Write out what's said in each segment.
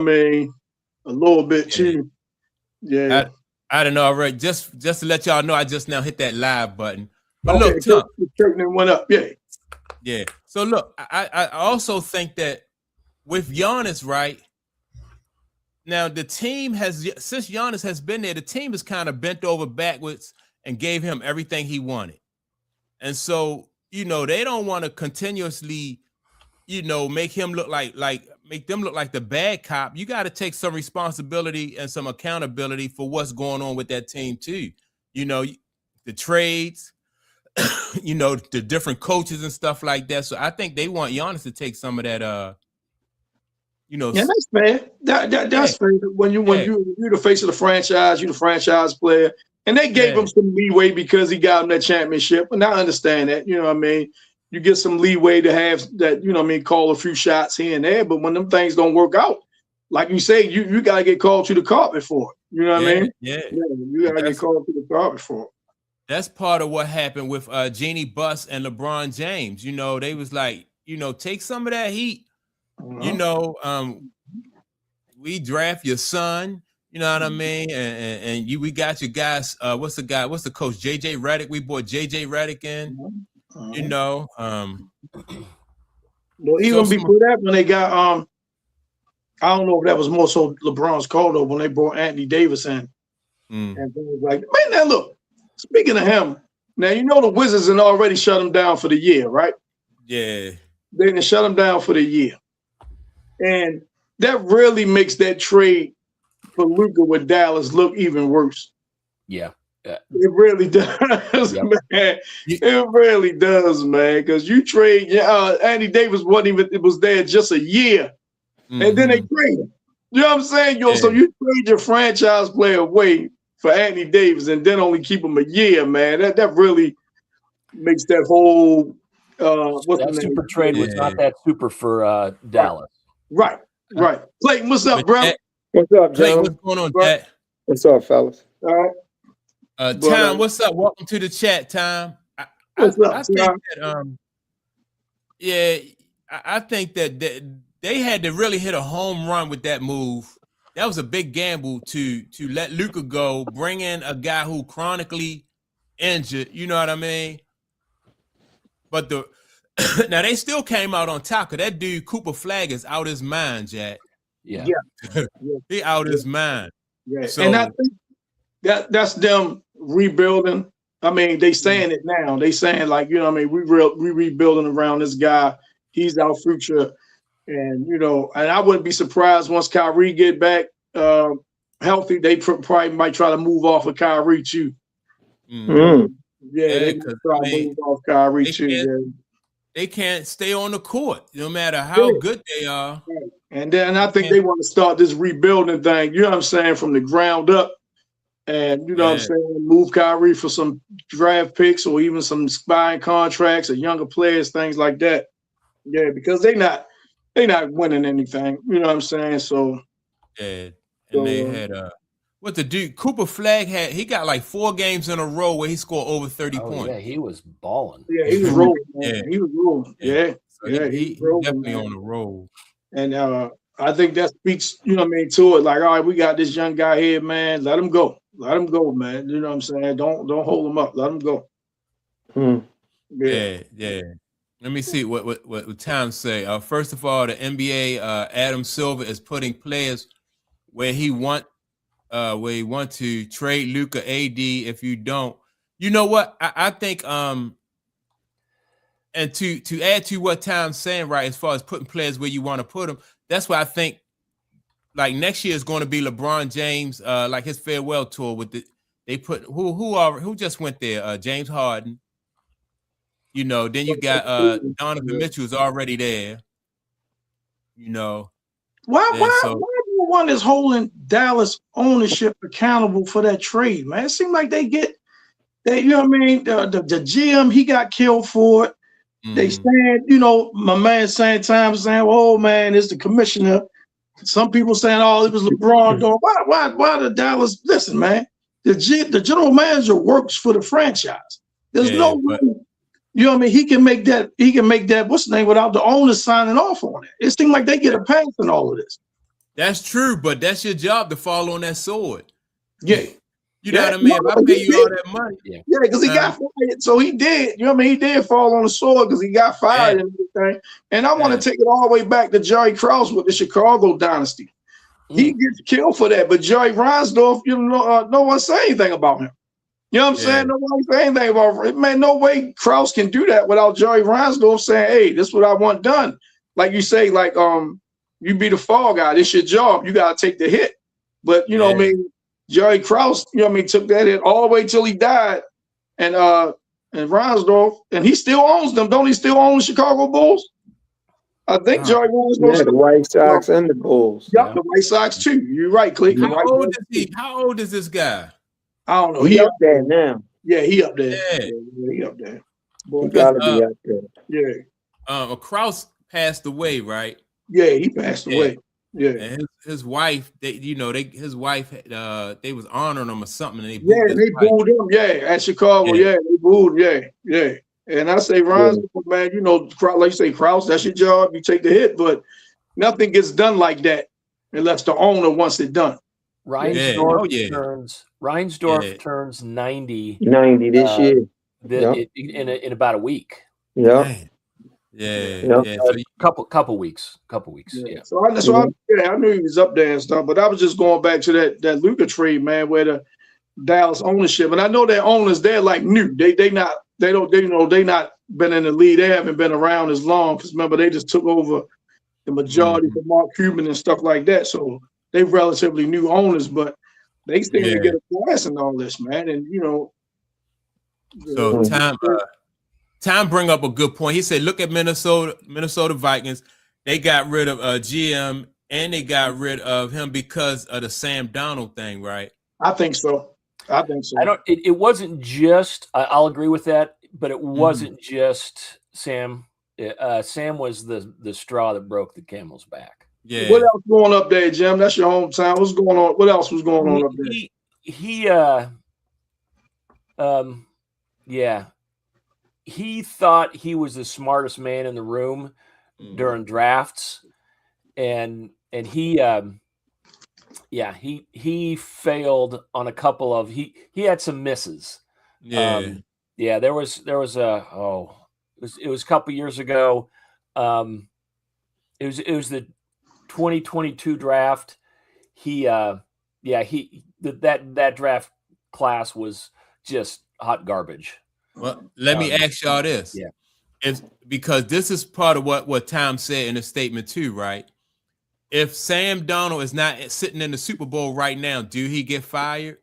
I mean, a little bit Yeah. too. Yeah. I don't know. Already, just to let y'all know, I just now hit that live button. But Okay, look, Tom. the curtain went up. Yeah. Yeah. So look, I also think that with Giannis, right now, the team has since Giannis has been there, the team has kind of bent over backwards and gave him everything he wanted. And so, they don't want to continuously, make him look like make them look like the bad cop. You got to take some responsibility and some accountability for what's going on with that team too. You know, the trades, the different coaches and stuff like that. So I think they want Giannis to take some of that Yeah, that's fair. That's fair. When you're the face of the franchise, you're the franchise player. And they gave him some leeway because he got him that championship. And I understand that, you know what I mean? You get some leeway to have that, you know what I mean, call a few shots here and there. But when them things don't work out, like you say, you gotta get called to the carpet for it. You know what I mean? Yeah. You gotta get called to the carpet for it. That's part of what happened with Jeannie Buss and LeBron James. They was like, take some of that heat. We draft your son. You know what I mean? And we got your guys. What's the coach? JJ Redick. We brought JJ Redick in. Well, even before that, when they got I don't know if that was more so LeBron's call though, when they brought Anthony Davis in. And things like, man, now look, speaking of him, now the Wizards had already shut him down for the year, right? Yeah. They didn't shut him down for the year. And that really makes that trade for Luka with Dallas look even worse. Yeah. It really does, man. It really does, man. Because you trade Anthony Davis it was there just a year. And then they trade him. You know what I'm saying? So you trade your franchise player away for Anthony Davis and then only keep him a year, man. That really makes that whole that super trade was not that super for Dallas. Right. Clayton, what's up, bro? What's up, Clayton? John? What's going on, Jack? What's up, fellas? All right. Tom, what's up? Welcome to the chat, Tom. I think that they had to really hit a home run with that move. That was a big gamble to let Luka go, bring in a guy who chronically injured. You know what I mean? But now they still came out on top. Cause that dude Cooper Flag is out his mind, Jack. Yeah. He out his mind. Yeah. So, and I think that's them rebuilding. I mean, they saying it now. They saying like, you know what I mean? We rebuilding around this guy. He's our future. And, and I wouldn't be surprised once Kyrie get back healthy, they probably might try to move off of Kyrie too. Yeah, they try to move off Kyrie too. They can't stay on the court no matter how good they are. And then I think they want to start this rebuilding thing, you know what I'm saying, from the ground up. And you know what I'm saying, move Kyrie for some draft picks or even some expiring contracts or younger players, things like that. Yeah, because they're not winning anything. You know what I'm saying? So and they had what the dude Cooper Flag had. He got like 4 games in a row where he scored over 30 points. Yeah, he was balling. Yeah, he was rolling. He was rolling. Yeah, he rolling, definitely on the roll. And I think that speaks, you know what I mean, to it. Like, all right, we got this young guy here, man. Let him go. Let him go, man. You know what I'm saying? Don't hold him up. Let him go. Yeah. Let me see what Tom say. First of all, the NBA, Adam Silver is putting players where he want to trade Luka AD. If you don't, you know what? I think and to add to what Tom's saying, right, as far as putting players where you want to put them, that's why I think like next year is going to be LeBron James, like his farewell tour with they put who just went there, James Harden. Then you got Donovan Mitchell's already there. Why everyone is holding Dallas ownership accountable for that trade, man? It seems like they you know what I mean? The GM, he got killed for it. They stand, my man saying, oh man, it's the commissioner. Some people saying, oh, it was LeBron doing. Why the Dallas? Listen, man, the general manager works for the franchise. There's no way. You know what I mean? He can make that, what's the name, without the owner signing off on it. It seems like they get a pass in all of this. That's true, but that's your job to fall on that sword. Yeah. You know what I mean? If I pay you all that money. Yeah, because he got fired. So he did. You know what I mean? He did fall on the sword because he got fired and everything. And I want to take it all the way back to Jerry Krause with the Chicago dynasty. He gets killed for that, but Jerry Reinsdorf, no one say anything about him. You know what I'm saying? No one say anything about him. Man, no way Krause can do that without Jerry Reinsdorf saying, "Hey, this is what I want done." Like you say, like you be the fall guy. This your job. You gotta take the hit. But you know what I mean? Jerry Krause, you know what I mean, took that hit all the way till he died, and Reinsdorf, and he still owns them. Don't he still own the Chicago Bulls? I think Jerry Reinsdorf. Yeah, the White Sox and the Bulls. Yep, the White Sox too. You're right, Click. How old is this guy? I don't know. He up there now. Yeah, he up there. Yeah. He up there. He gotta be up there. Yeah. Krause passed away, right? Yeah, he passed away. Yeah. And his wife, his wife, they was honoring him or something. And they booed him. Yeah, at Chicago. Yeah, they booed. Yeah. And I say, Ron, man, like you say, Krause, that's your job. You take the hit, but nothing gets done like that unless the owner wants it done. Reinsdorf turns 90. 90 this year. In about a week. Yeah. So couple weeks. Yeah. So I knew he was up there and stuff, but I was just going back to that Luka trade, man, where the Dallas ownership, and I know their owners, they're like new. They not been in the league. They haven't been around as long because remember they just took over the majority of Mark Cuban and stuff like that. So they relatively new owners, but they seem to get a class in all this, man. And so Tom bring up a good point. He said, look at Minnesota Vikings. They got rid of GM and they got rid of him because of the Sam Darnold thing, right? I think so. It wasn't just, I'll agree with that, but it wasn't just Sam. Sam was the straw that broke the camel's back. Yeah. What else going up there, Jim? That's your hometown. What's going on? What else was going on up there? He thought he was the smartest man in the room during drafts, and he failed on a couple of he had some misses. There was it was a couple years ago. It was the 2022 draft. That draft class was just hot garbage. Well, let me ask y'all this. Yeah. It's because this is part of what Tom said in his statement too, right? If Sam Darnold is not sitting in the Super Bowl right now, do he get fired?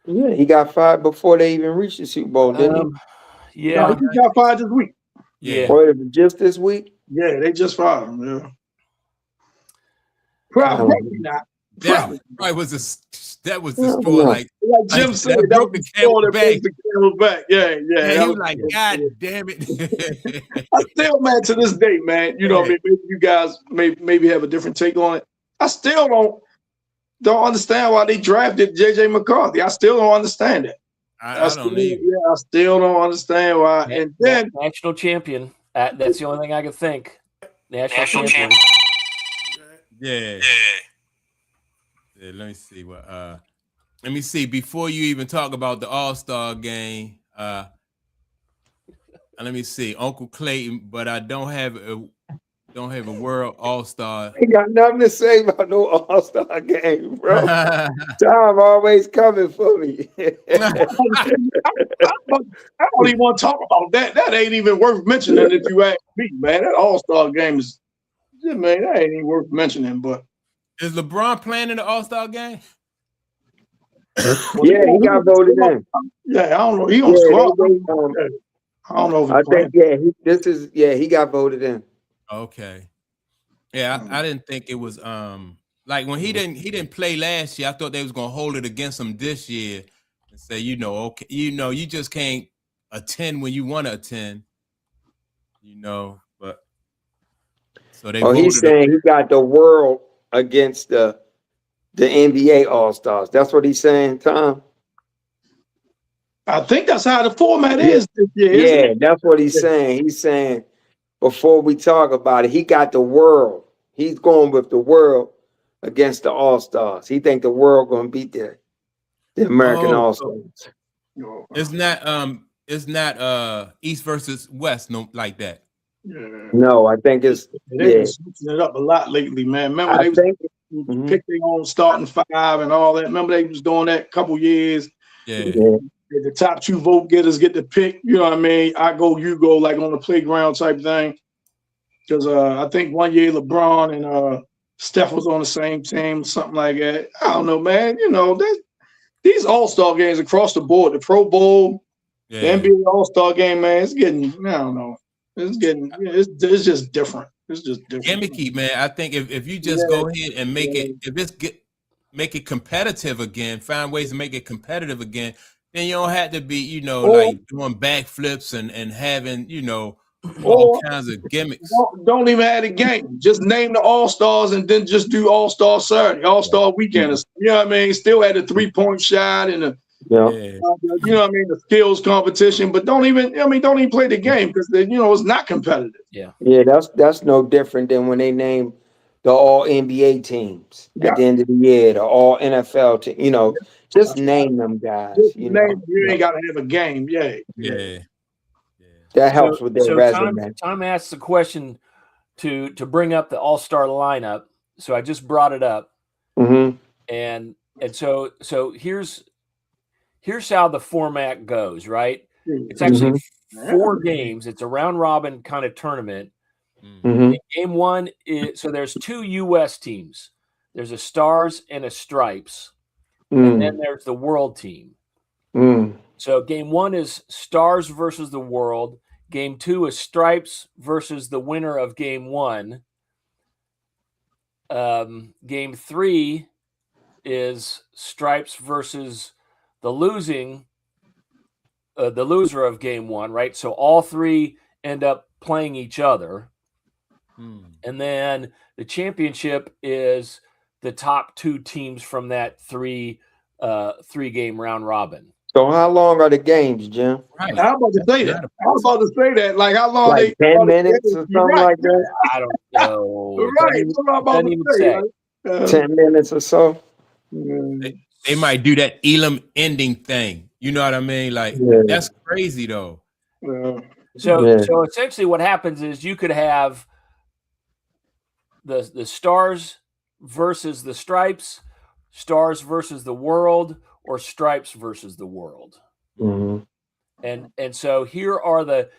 Yeah, he got fired before they even reached the Super Bowl, didn't he? No, he got fired this week. Yeah. Or just this week? Yeah, they just fired him. Yeah. Probably not. That was the straw. Like Jim said, that broke the camel's back. Yeah. He was like, God damn it. I still, man, to this day, man, maybe you guys maybe have a different take on it. I still don't understand why they drafted J.J. McCarthy. I still don't understand it. I don't either. Yeah, I still don't understand why. And then national champion. That's the only thing I could think. National champion. Yeah. Let me see what. Let me see before you even talk about the All-Star game. Let me see, Uncle Clayton, but I don't have a World All-Star. He got nothing to say about no All-Star game, bro. Tom always coming for me. I don't even want to talk about that. That ain't even worth mentioning if you ask me, man. That All-Star game is, man, that ain't even worth mentioning. But is LeBron playing in the All-Star game? Yeah, he got voted in. Yeah, I don't know. He on squad. I don't know. I think he got voted in. Okay. Yeah, I didn't think it was like when he didn't play last year. I thought they was gonna hold it against him this year and say, okay, you just can't attend when you want to attend, but so they. Oh, he's saying he got the world against the NBA All-Stars. That's what he's saying, Tom. I think that's how the format is this year. Yeah, that's what he's saying. He's saying before we talk about it, he got the world. He's going with the world against the All-Stars. He think the world going to beat the American All-Stars. It's not East versus West, no, like that. Yeah. No, I think it's they've been switching it up a lot lately, man. Remember they pick their own starting five and all that. Remember they was doing that a couple years. Yeah. The top 2 vote getters get the pick. You know what I mean? I go, you go, like on the playground type thing. Because I think one year LeBron and Steph was on the same team, something like that. I don't know, man. You know, these All-Star games across the board, the Pro Bowl, the NBA All-Star game, man, it's getting, I don't know. It's just different. It's just different. Gimmicky, man. I think if you just go ahead and make it competitive again, find ways to make it competitive again, then you don't have to be, like doing backflips and having, all kinds of gimmicks. Don't even add a game. Just name the All-Stars and then just do All-Star Saturday, All-Star Weekend. You know what I mean? Still add a 3-point shot and you know what I mean, the skills competition, but don't even play the game because it's not competitive. Yeah, that's no different than when they name the All NBA teams at the end of the year, the All NFL team. Just name them guys. You ain't got to have a game. Yeah. That helps with their resume. Tom asked the question to bring up the All-Star lineup, so I just brought it up, and so here's how the format goes, right? It's actually 4 games. It's a round robin kind of tournament. Game 1 is, so there's 2 U.S. teams. There's a Stars and a Stripes, and then there's the World team. So game 1 is Stars versus the World. Game 2 is Stripes versus the winner of game 1. Game 3 is Stripes versus the loser of game 1, right? So all 3 end up playing each other. And then the championship is the top 2 teams from that 3-game round robin. So how long are the games, Jim? Right. I was about to say that. Like how long? Like 10 minutes or something like that? I don't know. Right. Doesn't even say. 10 minutes or so? They might do that Elam ending thing. You know what I mean? Like, that's crazy, though. So essentially what happens is you could have the Stars versus the Stripes, Stars versus the World, or Stripes versus the World. And so here are the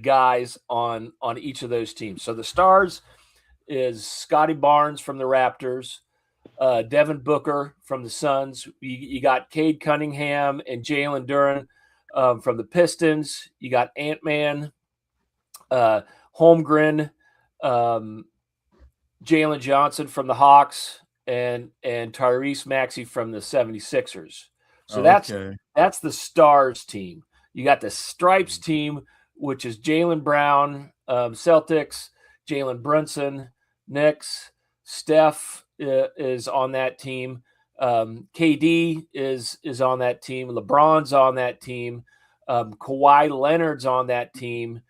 guys on each of those teams. So the Stars is Scotty Barnes from the Raptors, Devin Booker from the Suns. You got Cade Cunningham and Jalen Duren from the Pistons. You got Ant-Man, Holmgren, Jalen Johnson from the Hawks, and Tyrese Maxey from the 76ers. So that's the Stars team. You got the Stripes team, which is Jaylen Brown, Celtics, Jalen Brunson, Knicks, Steph is on that team. KD is on that team. LeBron's on that team. Kawhi Leonard's on that team.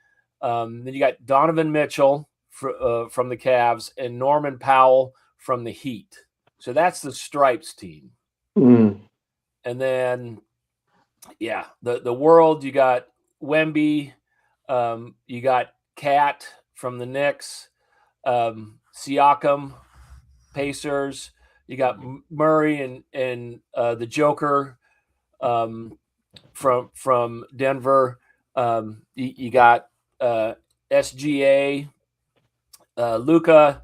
Then you got Donovan Mitchell from the Cavs and Norman Powell from the Heat. So that's the Stripes team. And then, the World, you got Wemby, you got Cat from the Knicks, Siakam, Pacers, you got Murray and the Joker from Denver. You got SGA, Luka,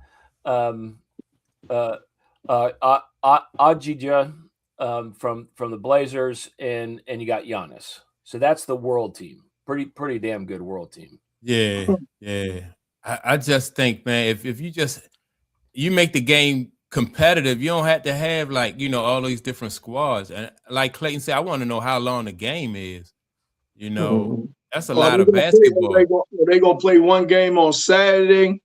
Ajija from the Blazers, and you got Giannis. So that's the World team. Pretty damn good World team. Yeah. I just think, man, if you make the game competitive, you don't have to have all these different squads. And like Clayton said, I want to know how long the game is. That's a lot of basketball. They're gonna play one game on Saturday,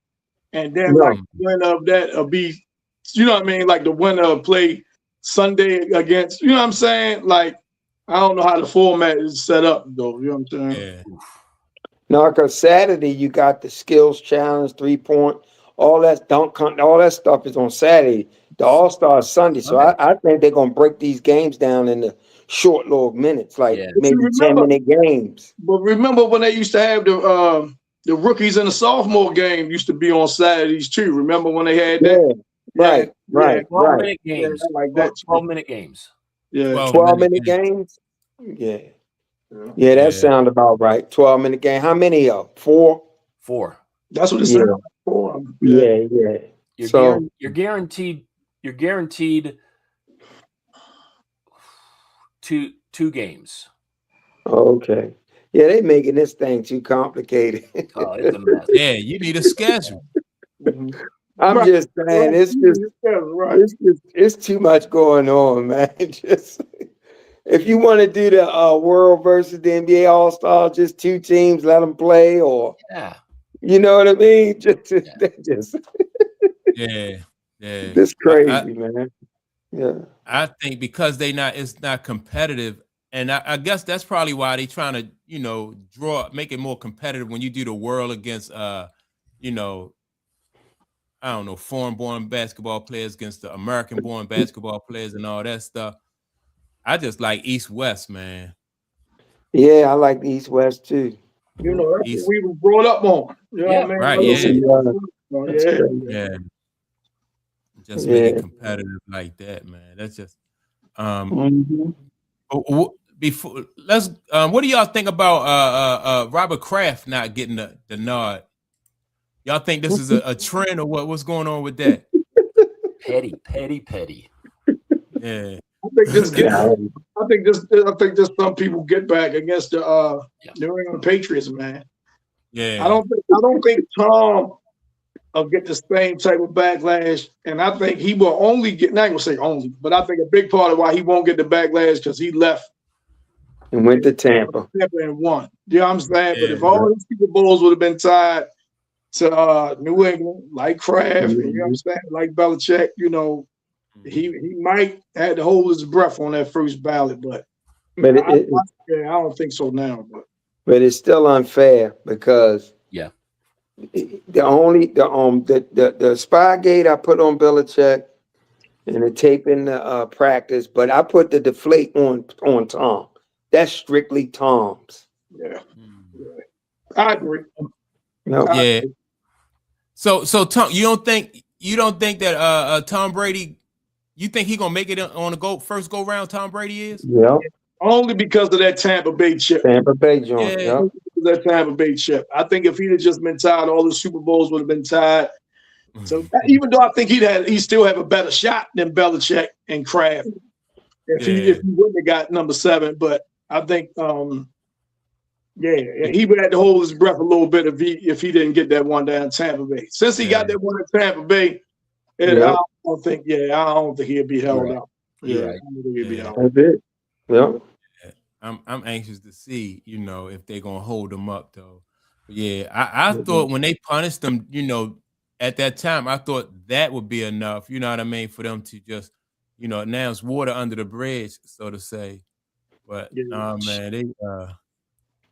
and then the winner of that will be, you know what I mean? Like the winner will play Sunday against, you know what I'm saying? Like, I don't know how the format is set up though. You know what I'm saying? Yeah. No, because Saturday you got the skills challenge, 3-point, all that dunk, all that stuff is on Saturday. The All-Star is Sunday, so I think they're gonna break these games down into short little minutes, like maybe 10-minute games. But remember when they used to have the rookies and the sophomore game used to be on Saturdays too. Remember when they had that? Right. 12-minute games. Yeah, like that. 12-minute games. Yeah. 12-minute games? Yeah. Yeah, that sounds about right. 12-minute game. How many of? 4? 4. That's what it said. 4. Yeah. You're guaranteed 2 games. Okay. Yeah, they making this thing too complicated. Oh, it's a mess. Yeah, you need a schedule. I'm just saying, it's too much going on, man. Just if you want to do the World versus the NBA All-Star, just 2 teams, let them play, or you know what I mean? Just It's crazy, man. Yeah, I think because it's not competitive, and I guess that's probably why they trying to make it more competitive when you do the World against I don't know, foreign-born basketball players against the American-born basketball players and all that stuff. I just like East-West, man. Yeah, I like the East-West too. You know, that's what we were brought up on. You know what I mean? Yeah. Just make it competitive like that, man. That's just before let's what do y'all think about Robert Kraft not getting the nod? Y'all think this is a trend or what? What's going on with that? Petty. Yeah. I think this some people get back against the New England Patriots, man. Yeah. I don't think Tom will get the same type of backlash, and I think he will only get. Not gonna say only, but I think a big part of why he won't get the backlash because he left and went to Tampa and won. You know what I'm saying? But if all his Super Bowls would have been tied to New England, like Kraft, and, you know what I'm saying, like Belichick, you know, he might have to hold his breath on that first ballot, but I don't think so now. But it's still unfair because the Spygate I put on Belichick and the tape in the practice, but I put the deflate on Tom. That's strictly Tom's. Yeah. I agree. No. Yeah. So Tom, you don't think that Tom Brady, you think he gonna make it on the first go round? Tom Brady is? Yeah. Only because of that Tampa Bay chip. Tampa Bay joint. Yeah. That Tampa Bay chip. I think if he'd have just been tied, all the Super Bowls would have been tied. So even though I think he'd still have a better shot than Belichick and Kraft if he wouldn't have got number 7. But I think he would have to hold his breath a little bit if he didn't get that one down Tampa Bay. Since he got that one in Tampa Bay, I don't think he'd be held out. Yeah, I don't think he'd be held out. That's it. Yeah. I'm anxious to see, if they're gonna hold him up though. But I thought when they punished them, at that time, I thought that would be enough, you know what I mean, for them to just, now it's water under the bridge, so to say. But man,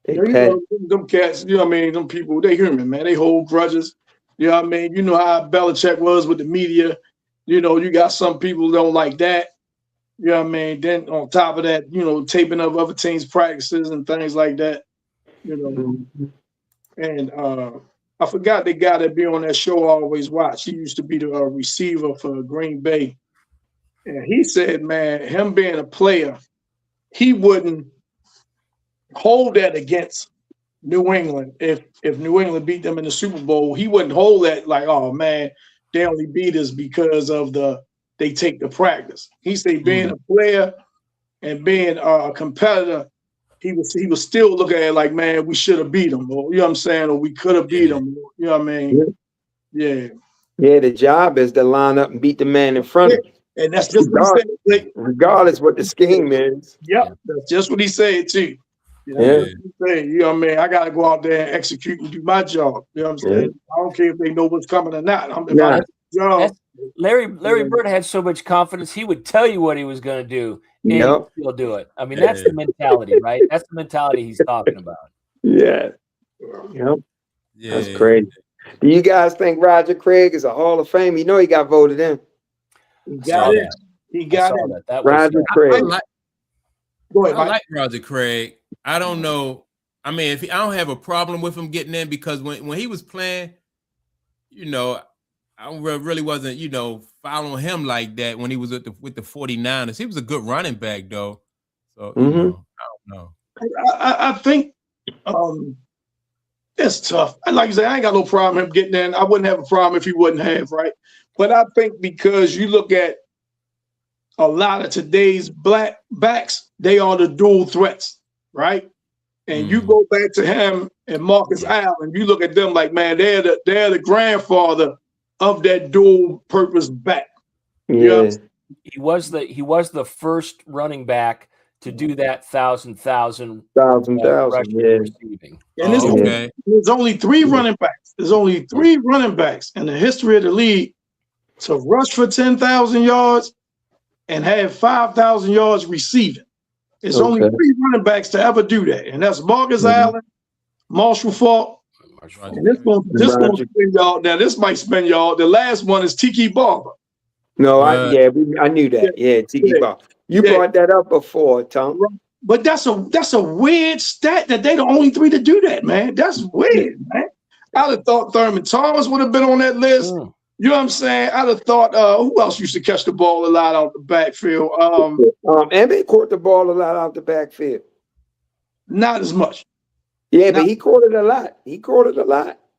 them cats, you know what I mean, them people, they human, man. They hold grudges. You know what I mean? You know how Belichick was with the media. You got some people who don't like that. You know what I mean? Then on top of that, taping of other teams' practices and things like that. And I forgot the guy that be on that show I always watch. He used to be the receiver for Green Bay. And he said, man, him being a player, he wouldn't hold that against New England. If New England beat them in the Super Bowl, he wouldn't hold that like, oh man, they only beat us because of they take the practice. He said being a player and being a competitor, he was still looking at it like, man, we should have beat them, or you know what I'm saying, or we could have beat them. You know what I mean? Yeah. Yeah, the job is to line up and beat the man in front of you. And that's just what he said. Regardless what the scheme is. Yep, that's just what he said too. You know what I mean? I got to go out there and execute and do my job. You know what I'm saying? I don't care if they know what's coming or not. Larry Bird had so much confidence, he would tell you what he was going to do, and he'll do it. I mean, that's the mentality, right? That's the mentality he's talking about. Yeah. Yep. Yeah. That's crazy. Do you guys think Roger Craig is a Hall of Fame? You know he got voted in. He got it. He got it. That was Roger Craig. Go ahead, I like Roger Craig. I don't know. I mean, I don't have a problem with him getting in because when he was playing, you know, I really wasn't, you know, following him like that when he was with the 49ers. He was a good running back though. So you know, I don't know. I think it's tough. Like you say, I ain't got no problem him getting in. I wouldn't have a problem if he wouldn't have, right? But I think because you look at a lot of today's black backs, they are the dual threats, right? And you go back to him and Marcus Allen, you look at them like, man, they're the grandfather of that dual purpose back. Yeah. You know he was the first running back to do that thousand receiving. And there's only three running backs. There's only three running backs in the history of the league to rush for 10,000 yards and have 5,000 yards receiving. It's only three running backs to ever do that, and that's Marcus Allen, Marshall Faulk, and this one spin y'all. Now this might spin y'all. The last one is Tiki Barber. No, I knew that. Yeah, Tiki Barber. You brought that up before, Tom. But that's a weird stat that they the only three to do that, man. That's weird, man. I'd have thought Thurman Thomas would have been on that list. You know what I'm saying? I'd have thought who else used to catch the ball a lot out the backfield? And they caught the ball a lot out the backfield. Not as much. Yeah, but he caught it a lot.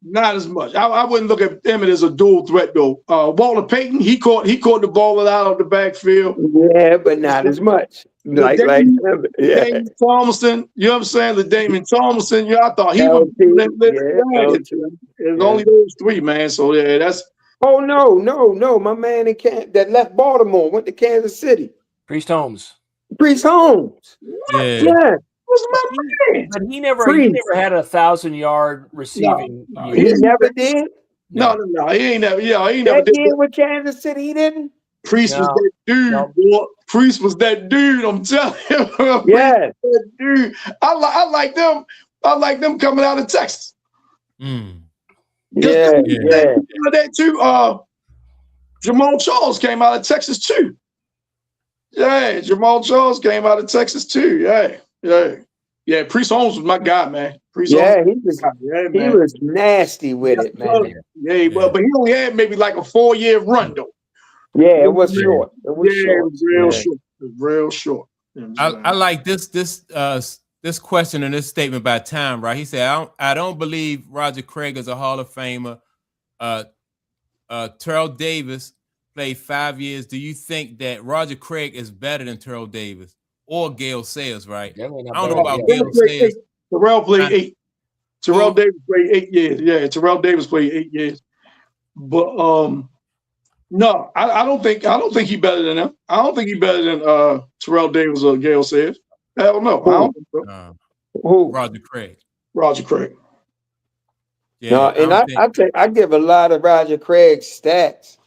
Not as much. I wouldn't look at Emmett as a dual threat though. Walter Payton, he caught the ball a lot out the backfield. Yeah, but not as much. Like Damon Tomlinson, you know what I'm saying? The Damon Tomlinson, I thought he was. It's only those three, man. So yeah, that's. Oh no! My man that left Baltimore went to Kansas City. Priest Holmes. Yeah. Was my man. But he never had 1,000-yard receiving. He never did. No. He ain't never. Yeah, he never did. With Kansas City, he didn't. Priest was that dude. Boy. Priest was that dude. I'm telling you. Yeah, that dude. I like them. I like them coming out of Texas. Yeah. That too. Jamal Charles came out of Texas too. Yeah, Jamal Charles came out of Texas too. Yeah. Priest Holmes was my guy, man. Priest Holmes. He was nasty with it, man. Yeah, but he only had maybe like a 4-year run though. Yeah, it was short. It was real short. I like this question and this statement by Tom, right? He said, I don't believe Roger Craig is a Hall of Famer. Terrell Davis played 5 years. Do you think that Roger Craig is better than Terrell Davis or Gale Sayers, right? I don't know about Gale Sayers. Terrell played 8. Terrell Davis played 8 years. Yeah, Terrell Davis played 8 years. But no, I don't think he's better than him. I don't think he's better than Terrell Davis or Gale Sayers. Hell no. I don't think so. Roger Craig. Yeah, I give a lot of Roger Craig's stats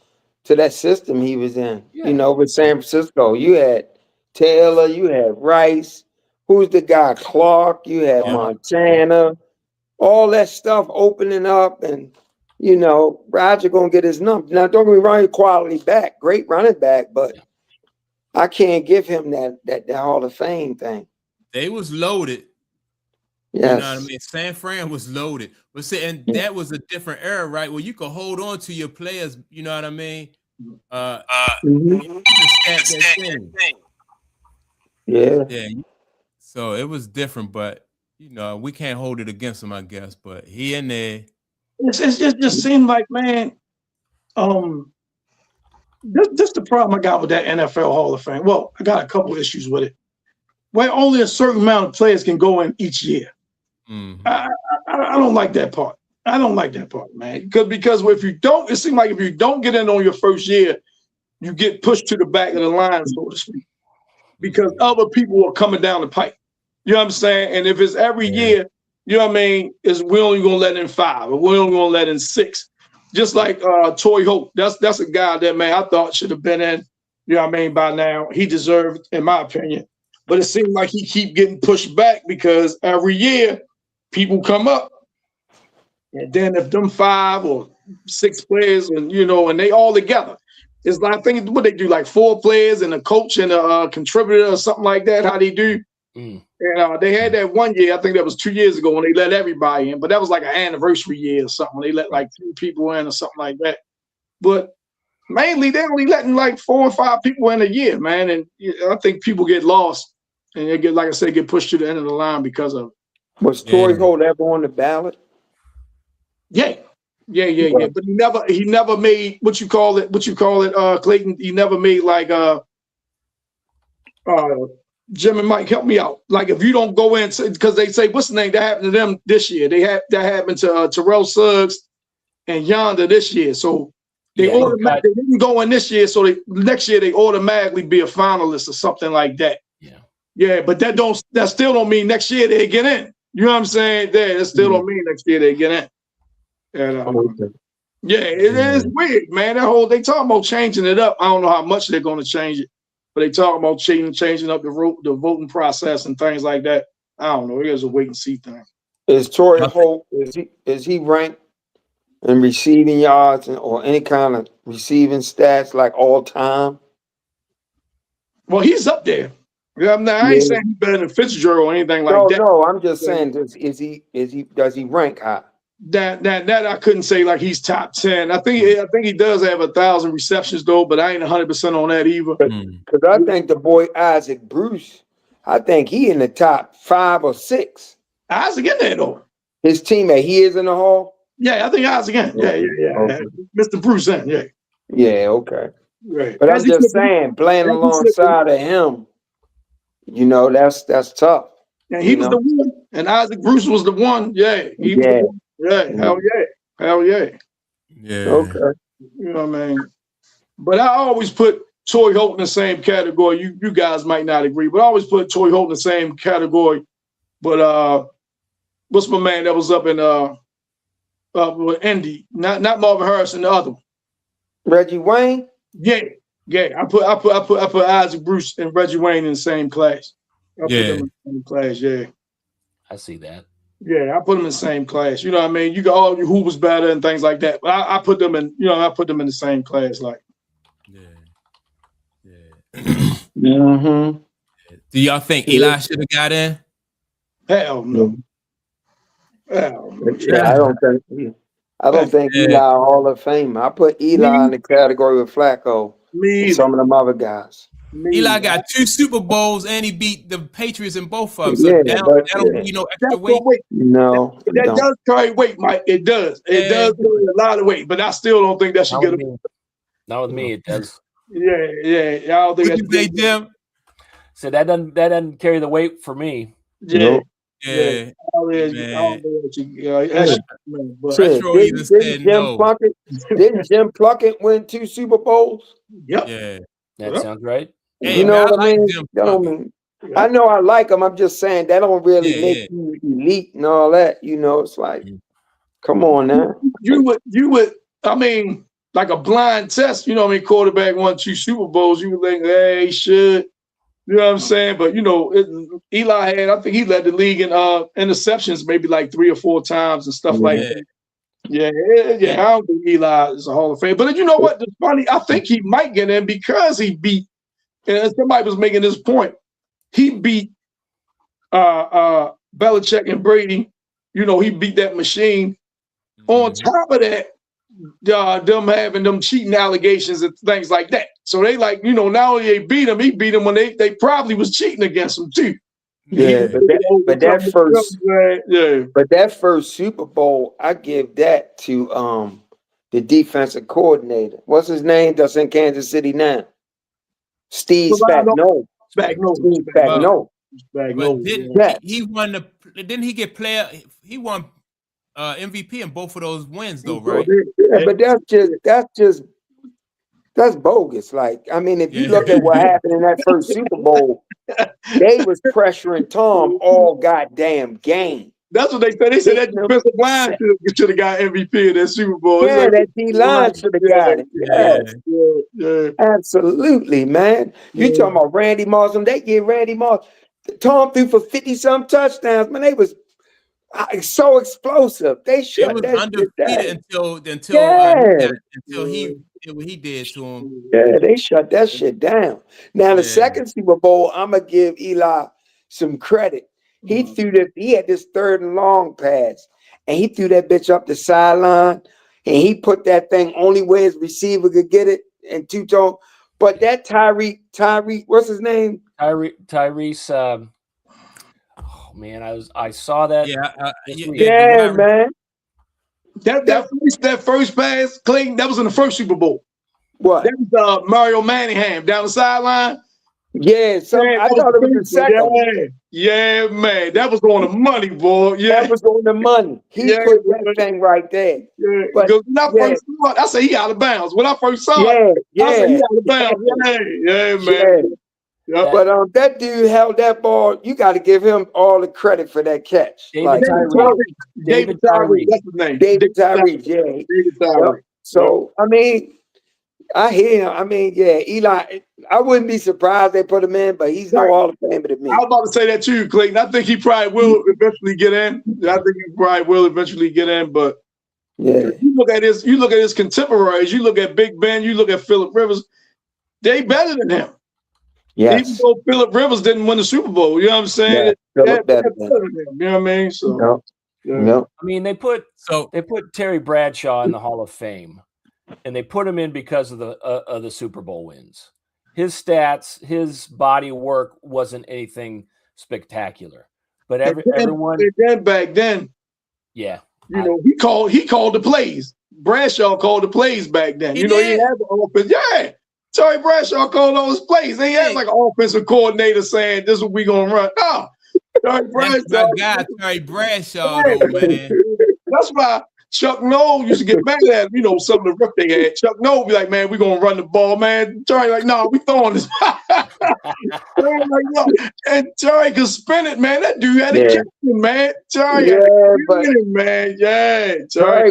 to that system he was in. Yeah. You know, with San Francisco, you had Taylor, you had Rice. Who's the guy? Clark. You had Montana. All that stuff opening up, and Roger gonna get his number. Now, don't get me wrong, quality back, great running back, but I can't give him that Hall of Fame thing. They was loaded. Yes. You know what I mean? San Fran was loaded. But that was a different era, right? Where you could hold on to your players, you know what I mean? Yeah. So it was different, but we can't hold it against him, I guess. But he in there. It just seemed like, man, this the problem I got with that NFL Hall of Fame. Well, I got a couple issues with it. Where only a certain amount of players can go in each year. Mm-hmm. I don't like that part. I don't like that part, man. Because if you don't, it seems like if you don't get in on your first year, you get pushed to the back of the line, so to speak. Because other people are coming down the pipe. You know what I'm saying? And if it's every year, you know what I mean, we're only gonna let in 5, or we're only gonna let in 6. Just like Torrey Holt. That's a guy that, man, I thought should have been in, you know what I mean, by now. He deserved, in my opinion. But it seems like he keep getting pushed back because every year people come up And then if them 5 or 6 players, and and they all together, it's like I think what they do, like 4 players and a coach and a contributor or something like that. How they do. And they had that one year, I think that was 2 years ago, when they let everybody in, but that was like an anniversary year or something. They let like 3 people in or something like that. But mainly they're only letting like 4 or 5 people in a year, man. And I think people get lost and they get, like I said, get pushed to the end of the line because of it. Was Torrey Holt ever on the ballot? Yeah. But he never made what you call it, Clayton. He never made like Jim and Mike, help me out. Like if you don't go in, because they say what's the name that happened to them this year? That happened to Terrell Suggs and Yonder this year. So they automatically they didn't go in this year, so next year they automatically be a finalist or something like that. Yeah, but that still don't mean next year they get in. You know what I'm saying? That still don't mean next year they get in. And, yeah, it is weird, man. They talking about changing it up. I don't know how much they're going to change it, but they talking about changing up the voting process and things like that. I don't know. It is a wait and see thing. Is Torrey Holt, is he ranked in receiving yards or any kind of receiving stats like all time? Well, he's up there. I ain't saying he's better than Fitzgerald or anything like that. No, I'm just saying, does he rank high? That I couldn't say like he's top 10. I think he does have 1,000 receptions though, but I ain't 100% on that either. Because I think the boy Isaac Bruce, I think he in the top 5 or 6. Isaac in there though. His teammate, he is in the Hall. Yeah, I think Isaac in. Yeah. Okay. Mr. Bruce in. Yeah. Yeah. Okay. Right. But I'm just saying, playing alongside of him, that's tough. And he was the one, and Isaac Bruce was the one. Yeah. Hell yeah. Yeah. Okay. You know what I mean? But I always put Torrey Holt in the same category. You guys might not agree, but I always put Torrey Holt in the same category. But what's my man that was up in with Indy? Not Marvin Harrison, the other one. Reggie Wayne? Yeah. I put Isaac Bruce and Reggie Wayne in the same class. I put them in the same class, yeah. I see that. Yeah, I put them in the same class. You know what I mean? You got all who was better and things like that. But I put them in, in the same class. Like, Mm-hmm. Do y'all think Eli should have got in? Hell no. Hell no. Yeah, I don't think Eli Hall of Fame. I put Eli in the category with Flacco. And some of them other guys. Eli got 2 Super Bowls and he beat the Patriots in both of them. So that don't extra weight. No, that does carry weight, Mike. It does. It does carry a lot of weight, but I still don't think that should get him. Not with me, it does. Yeah. I don't think what you say, Jim? So that doesn't carry the weight for me. Yeah. Yeah. Didn't Jim Plunkett win 2 Super Bowls? Yep. Yeah. That sounds right. Hey, you know what I mean? Jim I know I like him. I'm just saying that don't really make you elite and all that. It's like, come on now. You would. I mean, like a blind test. Quarterback won 2 Super Bowls. You would think, hey, he should. You know what I'm saying? But Eli had. I think he led the league in interceptions maybe like 3 or 4 times and stuff like that. Yeah. I don't think Eli is a Hall of Fame. But you know what? It's funny. I think he might get in because he beat. And somebody was making this point. He beat Belichick and Brady. He beat that machine. On top of that, them having them cheating allegations and things like that. So they not only they beat him, he beat them when they probably was cheating against him too. Yeah, but that first Super Bowl, I give that to the defensive coordinator. What's his name? That's in Kansas City now. Steve Spagnuolo. He won didn't he get player? He won MVP in both of those wins, though, right? Yeah, but that's bogus. Like, I mean, if you look at what happened in that first Super Bowl, they was pressuring Tom all goddamn game. That's what they said. They said that defensive line should have got MVP in that Super Bowl. Yeah, that D-line should have got it. Yeah. Absolutely, man. You talking about Randy Moss? They give Randy Moss. Tom threw for 50-some touchdowns. Man, they was It's so explosive. They shut was that undefeated shit down. until he did what he did to him. Yeah, they shut that shit down. Now the second Super Bowl, I'm gonna give Eli some credit. He threw that. He had this 3rd and long pass, and he threw that bitch up the sideline, and he put that thing only where his receiver could get it and two-tone. But that Tyree, what's his name? Tyrese. Oh man, I saw that. Yeah, man. That first pass, Clayton, that was in the first Super Bowl. What? That was Mario Manningham down the sideline. Yeah, I thought it was the second one. Yeah, man. That was on the money, boy. Yeah. That was on the money. He put that thing right there. Yeah. But when I first saw it, I said he out of bounds. When I first saw it, I said he out of bounds. Yeah, man. Yeah. But that dude held that ball. You got to give him all the credit for that catch. David Tyree. That's his name. David Tyree. Yeah. David Tyree. Yep. So, I mean, I hear him. I mean, yeah, Eli, I wouldn't be surprised they put him in, but he's no Hall of Famer to me. I was about to say that too, Clayton. I think he probably will eventually get in. But you look at his contemporaries, you look at Big Ben, you look at Phillip Rivers, they better than him. Yes. Even though Phillip Rivers didn't win the Super Bowl, you know what I'm saying? Yeah, better than him, you know what I mean? So no. I mean, they put Terry Bradshaw in the Hall of Fame, and they put him in because of the Super Bowl wins. His stats, his body work wasn't anything spectacular, but everyone back then, yeah, you know, he called the plays. Bradshaw called the plays back then. He had the offense. Yeah, Terry Bradshaw called all his plays. He had like an offensive coordinator saying, "This is what we gonna run." No, Terry Bradshaw. That's my guy, Terry Bradshaw, though, man. That's why Chuck Noll used to get mad at, you know, some of the rip they had. Chuck Noll be like, "Man, we're gonna run the ball, man." Terry like, "No, we throwing this." Like, no. And Terry could spin it, man. That dude had a catch, man. Terry Terry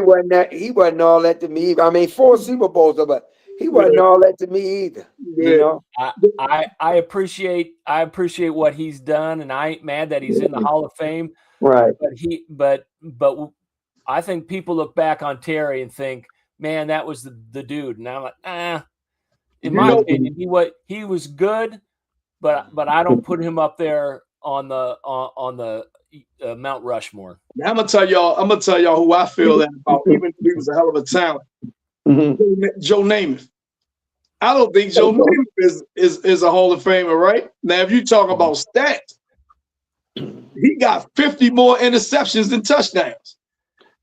wasn't that. He wasn't all that to me. I mean, 4 Super Bowls, but he wasn't all that to me either. You know, I appreciate what he's done, and I ain't mad that he's in the Hall of Fame. Right. But I think people look back on Terry and think, man, that was the dude. And I'm like, in my opinion, he was good, but I don't put him up there on the Mount Rushmore. Now, I'm gonna tell y'all who I feel that about, even though he was a hell of a talent. Joe Namath. I don't think Joe Namath is a Hall of Famer, right? Now, if you talk about stats, he got 50 more interceptions than touchdowns.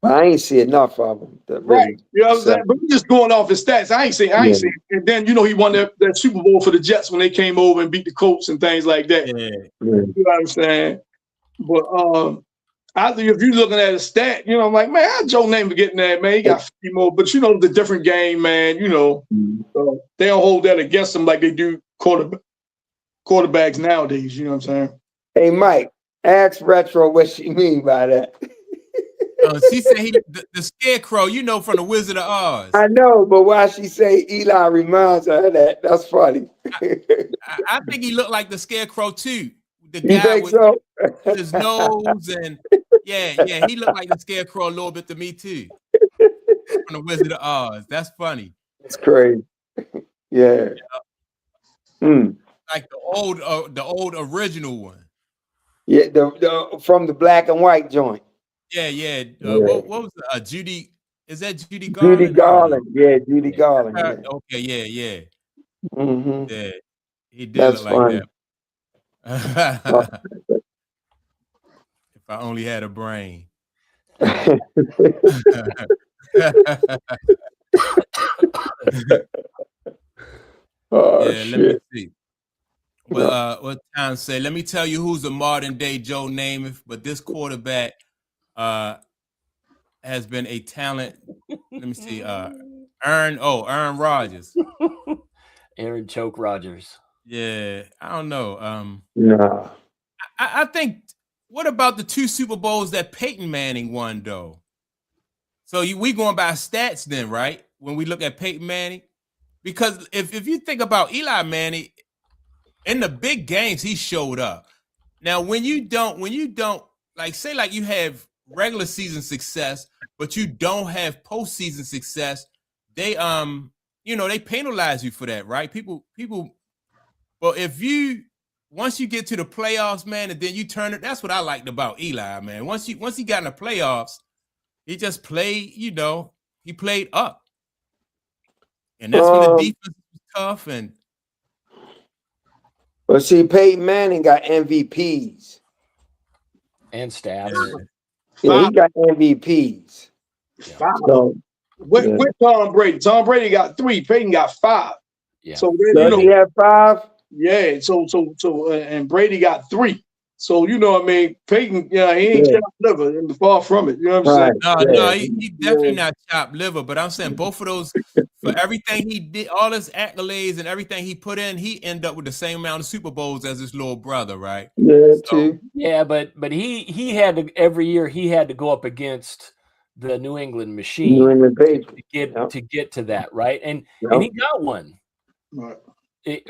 I ain't see enough of him. Right. You know what I'm saying? But we're just going off his stats. I ain't seen. And then, you know, he won that Super Bowl for the Jets when they came over and beat the Colts and things like that. Yeah. You know what I'm saying? But I think if you're looking at a stat, you know, I'm like, man, how Joe Namath getting that, man? He got 50 more. But, you know, the different game, man, you know, they don't hold that against them like they do quarterbacks nowadays. You know what I'm saying? Hey, Mike, ask Retro what she mean by that. She said the Scarecrow, you know, from the Wizard of Oz. I know, but why she say Eli reminds her of that? That's funny. I think he looked like the Scarecrow too. The you guy think so? his nose and he looked like the Scarecrow a little bit to me too. From the Wizard of Oz. That's funny. It's crazy. Yeah. Like the old original one. Yeah, the from the black and white joint. Yeah. What was Judy? Is that Judy Garland? Judy Garland. Yeah, Judy Garland. Yeah. Okay, yeah. Mm-hmm. Yeah, he did That's look like that. If I only had a brain. Shit. Let me see. Well, what Tom say? Let me tell you who's a modern day Joe Namath, but this quarterback has been a talent. Let me see. Aaron Rodgers. Aaron Choke Rodgers. Yeah, I don't know. No. I think. What about the 2 Super Bowls that Peyton Manning won, though? So we going by stats then, right? When we look at Peyton Manning, because if you think about Eli Manning in the big games, he showed up. Now, when you don't, like say like you have regular season success, but you don't have postseason success, they they penalize you for that, right? People. Well, once you get to the playoffs, man, and then you turn it, that's what I liked about Eli, man. Once he got in the playoffs, he just played, he played up. And that's when the defense was tough. But see, Peyton Manning got MVPs. And stats. Yeah, he got MVPs. Yeah. So, with Tom Brady. Tom Brady got 3. Peyton got 5. Yeah. So does he have 5? Yeah. So and Brady got 3. So Peyton, he ain't chopped liver, and far from it. You know what I'm saying? No, he definitely not chopped liver. But I'm saying both of those, for everything he did, all his accolades and everything he put in, he ended up with the same amount of Super Bowls as his little brother, right? Yeah, too. Yeah, but he had to every year he had to go up against the New England machine to get to that, right? And he got one. Right. He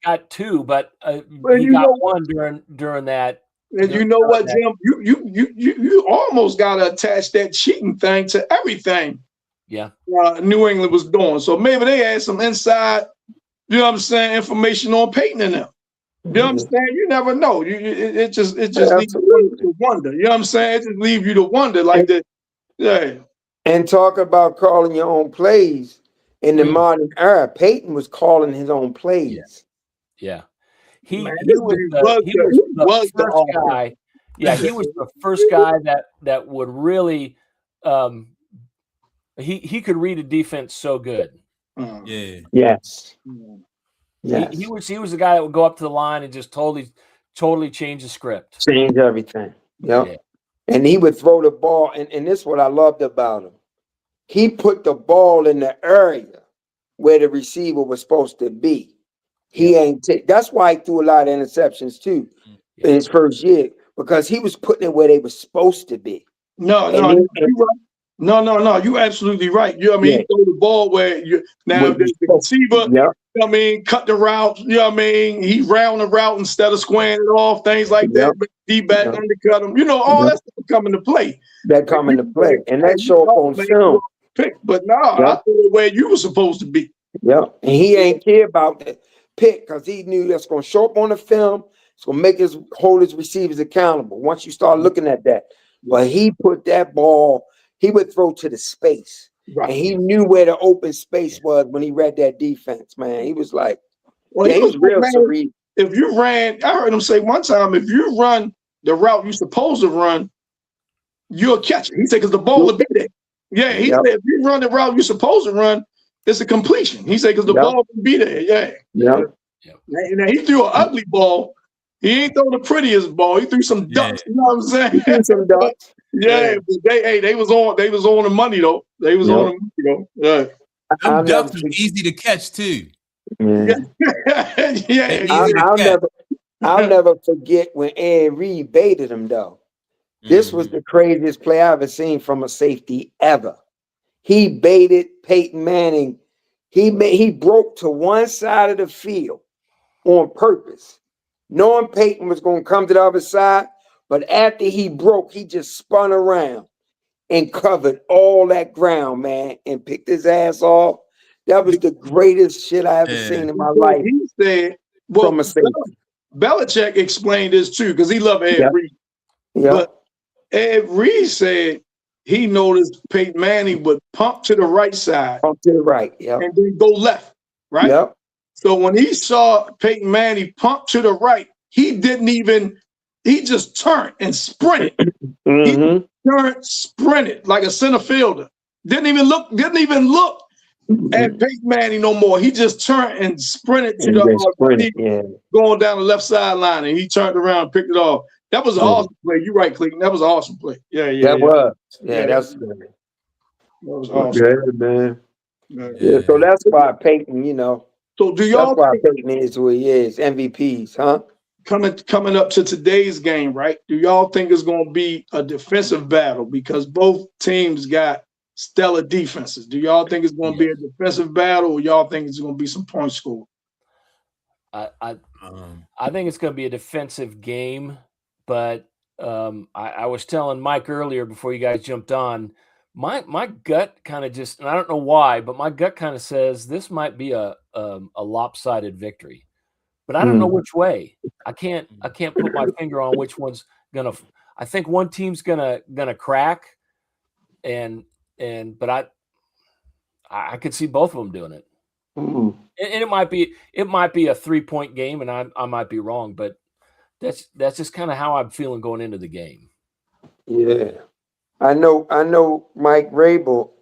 got 2, but he got one during that. And you know what, Jim? You almost got to attach that cheating thing to everything. Yeah. New England was doing. So maybe they had some inside, information on Peyton and them. You know what I'm saying? You never know. It just leaves you to wonder. You know what I'm saying? It just leaves you to wonder like that. Yeah. And talk about calling your own plays. In the modern era, Peyton was calling his own plays. Yeah. He was the first guy. Yeah, he was the first guy that would really he could read a defense so good. Yeah. Yes. Yes. He was the guy that would go up to the line and just totally change the script. Change everything. Yep. Yeah. And he would throw the ball, and this is what I loved about him. He put the ball in the area where the receiver was supposed to be. That's why he threw a lot of interceptions too in his first year, because he was putting it where they were supposed to be. No, you're absolutely right. You know what I mean? He threw the ball where the receiver, cut the route, he round the route instead of squaring it off, things like that. But D-back undercut him. All that stuff come into play. That come into play. And that show up on film. But I threw it where you were supposed to be. Yeah. And he ain't care about that pick because he knew that's going to show up on the film. It's going to make hold his receivers accountable once you start looking at that. But he put that ball, he would throw to the space. Right. And he knew where the open space was when he read that defense, man. He was like, he was real cerebral. If you ran, I heard him say one time, if you run the route you're supposed to run, you'll catch it. He said, because the ball will be there. Yeah, he said, if you run the route you're supposed to run, it's a completion. He said, because the ball will be there. Yeah. Now he threw an ugly ball. He ain't throw the prettiest ball. He threw some ducks. You know what I'm saying? He threw some ducks. But they was on the money though. They was on the money though. Yeah. Them ducks were easy to catch too. I'll never forget when Ed Reed baited him though. This was the craziest play I ever seen from a safety ever. He baited Peyton Manning. He broke to one side of the field on purpose, knowing Peyton was going to come to the other side. But after he broke, he just spun around and covered all that ground, man, and picked his ass off. That was the greatest shit I ever seen in my life. He said, well, Belichick explained this too, because he loved Ed Reed. Yeah. But Ed Reed said he noticed Peyton Manning would pump to the right side. Pump to the right, and then go left, right? Yep. So when he saw Peyton Manning pump to the right, he just turned and sprinted. He turned, sprinted like a center fielder. Didn't even look at Peyton Manning no more. He just turned and sprinted to going down the left sideline, and he turned around and picked it off. That was an awesome play. You're right, Clayton. That was an awesome play. That was good. That was awesome. Yeah, man. Yeah, so that's why Peyton, So do y'all think Peyton is who he is? MVPs, huh? Coming up to today's game, right? Do y'all think it's going to be a defensive battle because both teams got stellar defenses? Do y'all think it's going to be a defensive battle, or y'all think it's going to be some points scored? I think it's going to be a defensive game, but I was telling Mike earlier before you guys jumped on, my gut kind of just, and I don't know why, but my gut kind of says this might be a lopsided victory, but I don't know which way. I can't put my finger on which one's gonna. I think one team's gonna crack, but I could see both of them doing it. And it might be a 3-point game, and I might be wrong, but that's just kind of how I'm feeling going into the game. Yeah, I know Mike Rabel.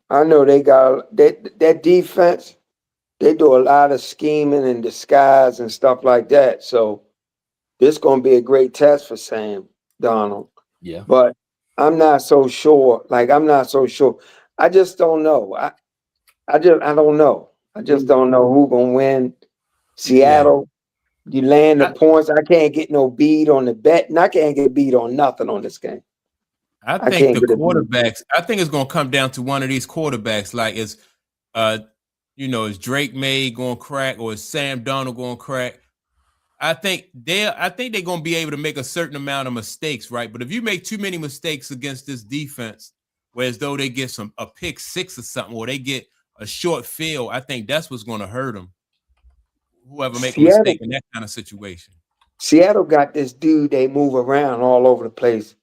I know they got that defense. They do a lot of scheming and disguise and stuff like that. So this going to be a great test for Sam Darnold. Yeah, but I'm not so sure. I'm not so sure. I just don't know. I don't know. I just don't know who gonna win. Seattle, you land the points. I can't get no beat on the bet, and I can't get beat on nothing on this game. I think the quarterbacks. I think it's gonna come down to one of these quarterbacks. Like is Drake Maye going to crack, or is Sam Darnold going to crack? I think they're going to be able to make a certain amount of mistakes, right? But if you make too many mistakes against this defense, whereas though they get a pick six or something, or they get a short field, I think that's what's going to hurt them. Whoever make a mistake in that kind of situation. Seattle got this dude they move around all over the place.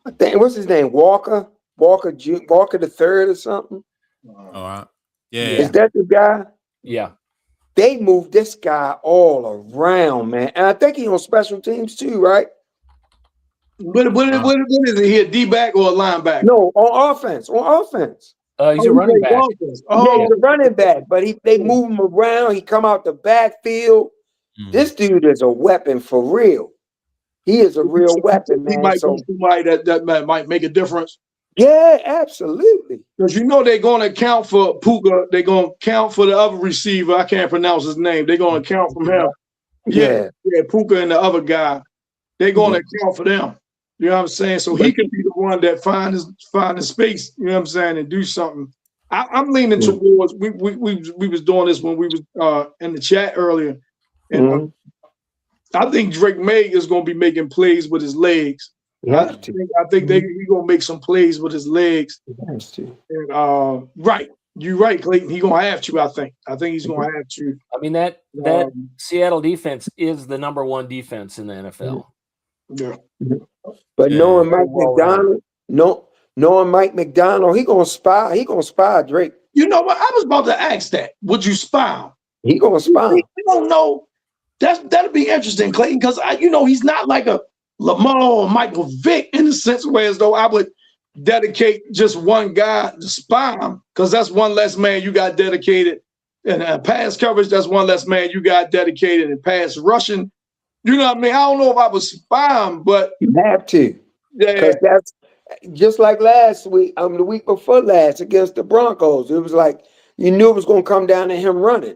I think what's his name? Walker the third or something. Oh, yeah. Is that the guy? Yeah. They moved this guy all around, man. And I think he's on special teams too, right? What is it? He a D-back or a linebacker? No, on offense. He's a running back. Yeah, he's a running back, but they move him around. He come out the backfield. This dude is a weapon for real. He is a real weapon, man. He might be somebody that might make a difference. Yeah, absolutely. Because they're going to count for Puka. They're going to count for the other receiver. I can't pronounce his name. They're going to count from him. Yeah, Puka and the other guy. They're going to count for them. You know what I'm saying? So he could be the one that find his space. You know what I'm saying, and do something. I'm leaning towards. We was doing this when we was in the chat earlier, and I think Drake Maye is going to be making plays with his legs. I think he's going to make some plays with his legs. And, right. You're right, Clayton. He's going to have to, I think. I think he's going to have to. I mean, that Seattle defense is the number one defense in the NFL. Yeah. But knowing Mike McDonald, he gonna spy Drake. You know what? I was about to ask that. Would you spy him? He gonna spy him. You don't know. That'll be interesting, Clayton, because he's not like a Lamar or Michael Vick in the sense where as though I would dedicate just one guy to spy him, because that's one less man you got dedicated. And pass coverage, that's one less man you got dedicated. And pass rushing, you know what I mean? I don't know if I was spy him, but you have to. Yeah. Because that's just like last week, the week before last against the Broncos. It was like you knew it was going to come down to him running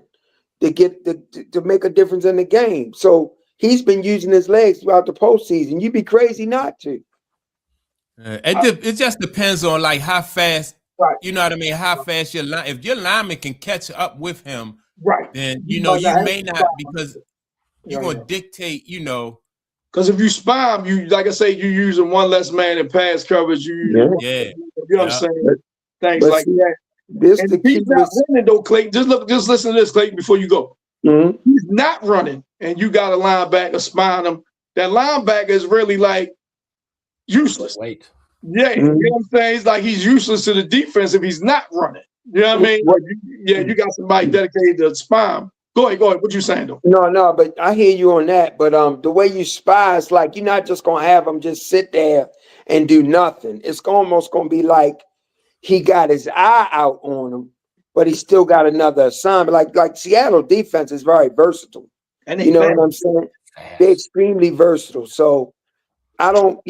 to make a difference in the game. So he's been using his legs throughout the postseason. You'd be crazy not to. It just depends on like how fast, right? You know what I mean? How fast if your lineman can catch up with him, right? Then you may not, because you're going to dictate, Because if you spy him, you like I say, you're using one less man in pass coverage. You know what I'm saying? Things like that. He's not running though, Clayton. Just listen to this, Clayton, before you go. He's not running, and you got a linebacker spying him. That linebacker is really like useless. Wait. Yeah, you know what I'm saying? He's useless to the defense if he's not running. You know what I mean? You got somebody dedicated to spy him. Go ahead. What you saying though? No, but I hear you on that. But the way you spy is like you're not just gonna have him just sit there and do nothing. It's almost gonna be like he got his eye out on him, but he still got another assignment. Like Seattle defense is very versatile. And you know what I'm saying? They're extremely versatile. So I don't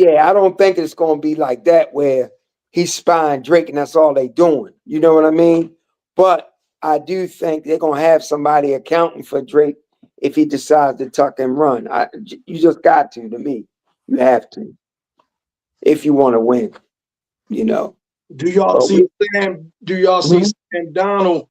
think it's gonna be like that where he's spying Drake and that's all they doing. You know what I mean? But I do think they're going to have somebody accounting for Drake if he decides to tuck and run. You just got to me. You have to. If you want to win, Do y'all see Sam Darnold?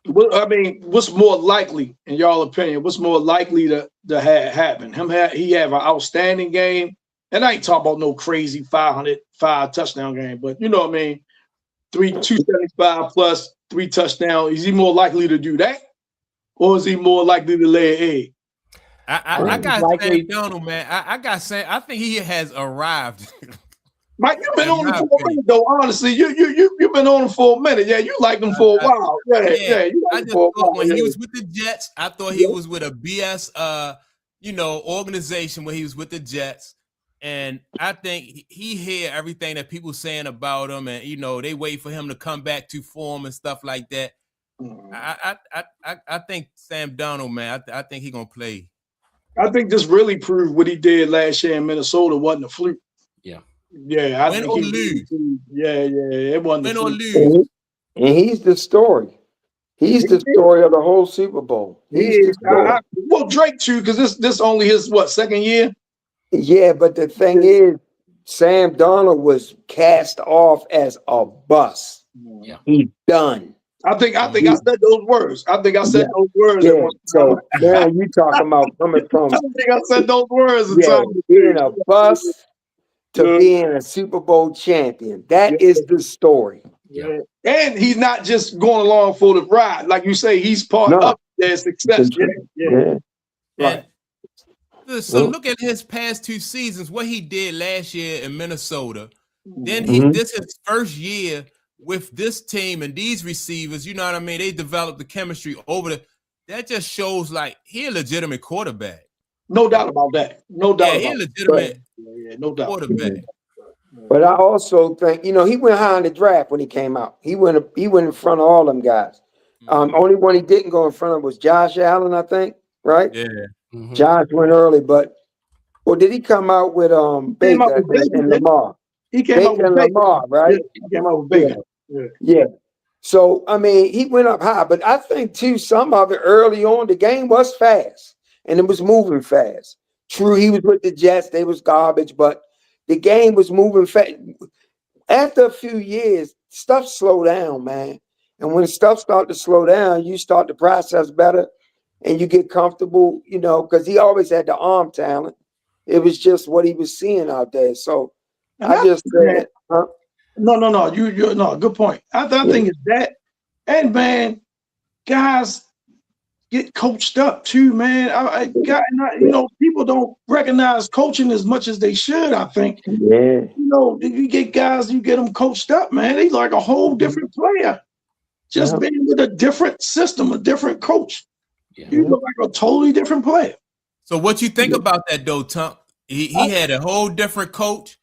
What's more likely, in y'all opinion, what's more likely to happen? He have an outstanding game and I ain't talking about no crazy 505 touchdown game, but you know what I mean, 275 plus 3 touchdowns. Is he more likely to do that, or is he more likely to lay an egg? I got Sam Darnold, man. I got Sam. I think he has arrived. Mike, you've been on him for a minute, though. Honestly, you've been on him for a minute. Yeah, you liked him for a while. Yeah. I just thought when he was with the Jets, I thought he was with a BS, organization when he was with the Jets, and I think he hear everything that people saying about him, and they wait for him to come back to form and stuff like that. I think Sam Darnold, man. I think he's gonna play. I think this really proved what he did last year in Minnesota wasn't a fluke. Yeah, win or lose. It wasn't win or lose. And he's the story. He's the story of the whole Super Bowl. Well, Drake too, because this only his second year. Yeah, but the thing is, Sam Darnold was cast off as a bust. Yeah, he's done. I think I said those words. Those words. Yeah. So now you talking about coming from? I think I said those words. Being a bust to being a Super Bowl champion. That is the story. Yeah. And he's not just going along for the ride. Like you say, he's part of their success. Yeah. Right. So look at his past 2 seasons, what he did last year in Minnesota. Then this is his first year with this team and these receivers. You know what I mean? They developed the chemistry that just shows like he a legitimate quarterback. No doubt about that. No doubt. He a legitimate no doubt. quarterback. But I also think, he went high in the draft when he came out. He went in front of all them guys. Only one he didn't go in front of was Josh Allen, I think, right? Yeah. Josh went early, but did he come out with Baker and Lamar? He came out with Lamar, right? He came out with Baker. Yeah. So he went up high, but I think too some of it early on the game was fast and it was moving fast. True, he was with the Jets; they was garbage, but the game was moving fast. After a few years, stuff slowed down, man. And when stuff started to slow down, you start to process better and you get comfortable, because he always had the arm talent. It was just what he was seeing out there. So I just said, No. You good point. I think it's that. And man, guys get coached up too, man. People don't recognize coaching as much as they should, I think. Yeah. You get guys, you get them coached up, man. They like a whole different player. Just being with a different system, a different coach. You look like a totally different player. So what you think about that though, Tunk? He had a whole different coach.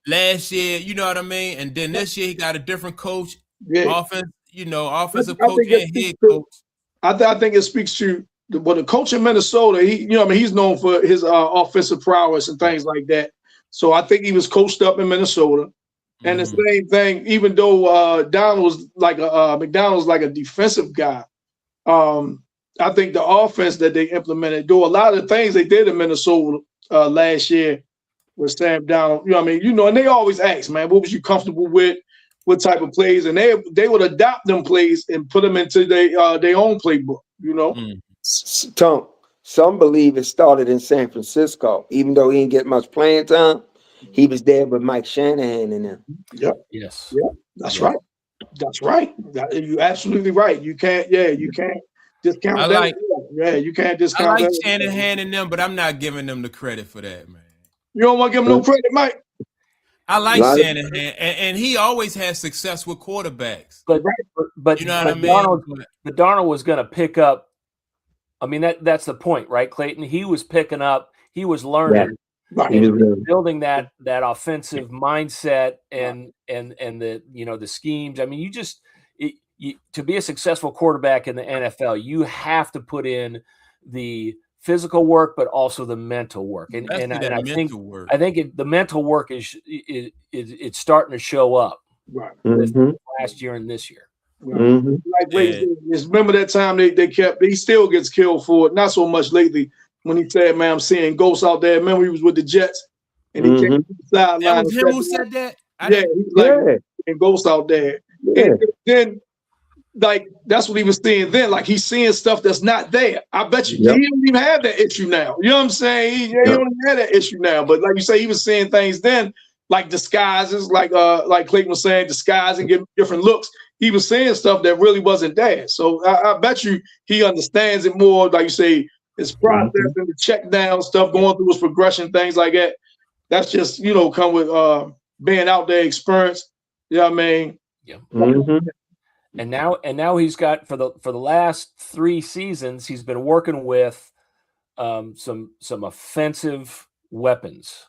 Last year, you know what I mean? And then this year he got a different coach. Offensive coach and head coach. I think it speaks to the coach in Minnesota. He's known for his offensive prowess and things like that. So I think he was coached up in Minnesota. And the same thing, even though McDonald's like a defensive guy, I think the offense that they implemented, though a lot of the things they did in Minnesota last year with Sam Darnold, and they always ask, man, what was you comfortable with? What type of plays? And they would adopt them plays and put them into their own playbook, Tom, some believe it started in San Francisco. Even though he didn't get much playing time, he was there with Mike Shanahan and them. Yep. Yes. Yep. That's right. That's right. You're absolutely right. You can't discount that. You can't discount I like that. Shanahan and them, but I'm not giving them the credit for that, man. You don't want to give him no credit, Mike? I like Shanahan, and he always has success with quarterbacks. But you know what I mean? But Darnold was going to pick up. I mean, that's the point, right, Clayton? He was picking up. He was learning. Right. And building that offensive mindset and the schemes. I mean, to be a successful quarterback in the NFL, you have to put in the physical work, but also the mental work. And I think the mental work is it's starting to show up. Right. Last year and this year. Right. Like remember that time he still gets killed for it. Not so much lately. When he said, man, I'm seeing ghosts out there. Remember, he was with the Jets, and he came to the sideline. That was him who said that? He's like, seeing ghosts out there. Yeah. And then like that's what he was seeing then. Like he's seeing stuff that's not there. I bet you he don't even have that issue now. You know what I'm saying? He don't even have that issue now. But like you say, he was seeing things then, like disguises, like Clayton was saying, disguise and give different looks. He was saying stuff that really wasn't there. So I bet you he understands it more. Like you say, his process and the check down stuff, going through his progression, things like that. That's just, you know, come with being out there, experience. You know what I mean? Yeah. And now he's got for the last 3 seasons, he's been working with some offensive weapons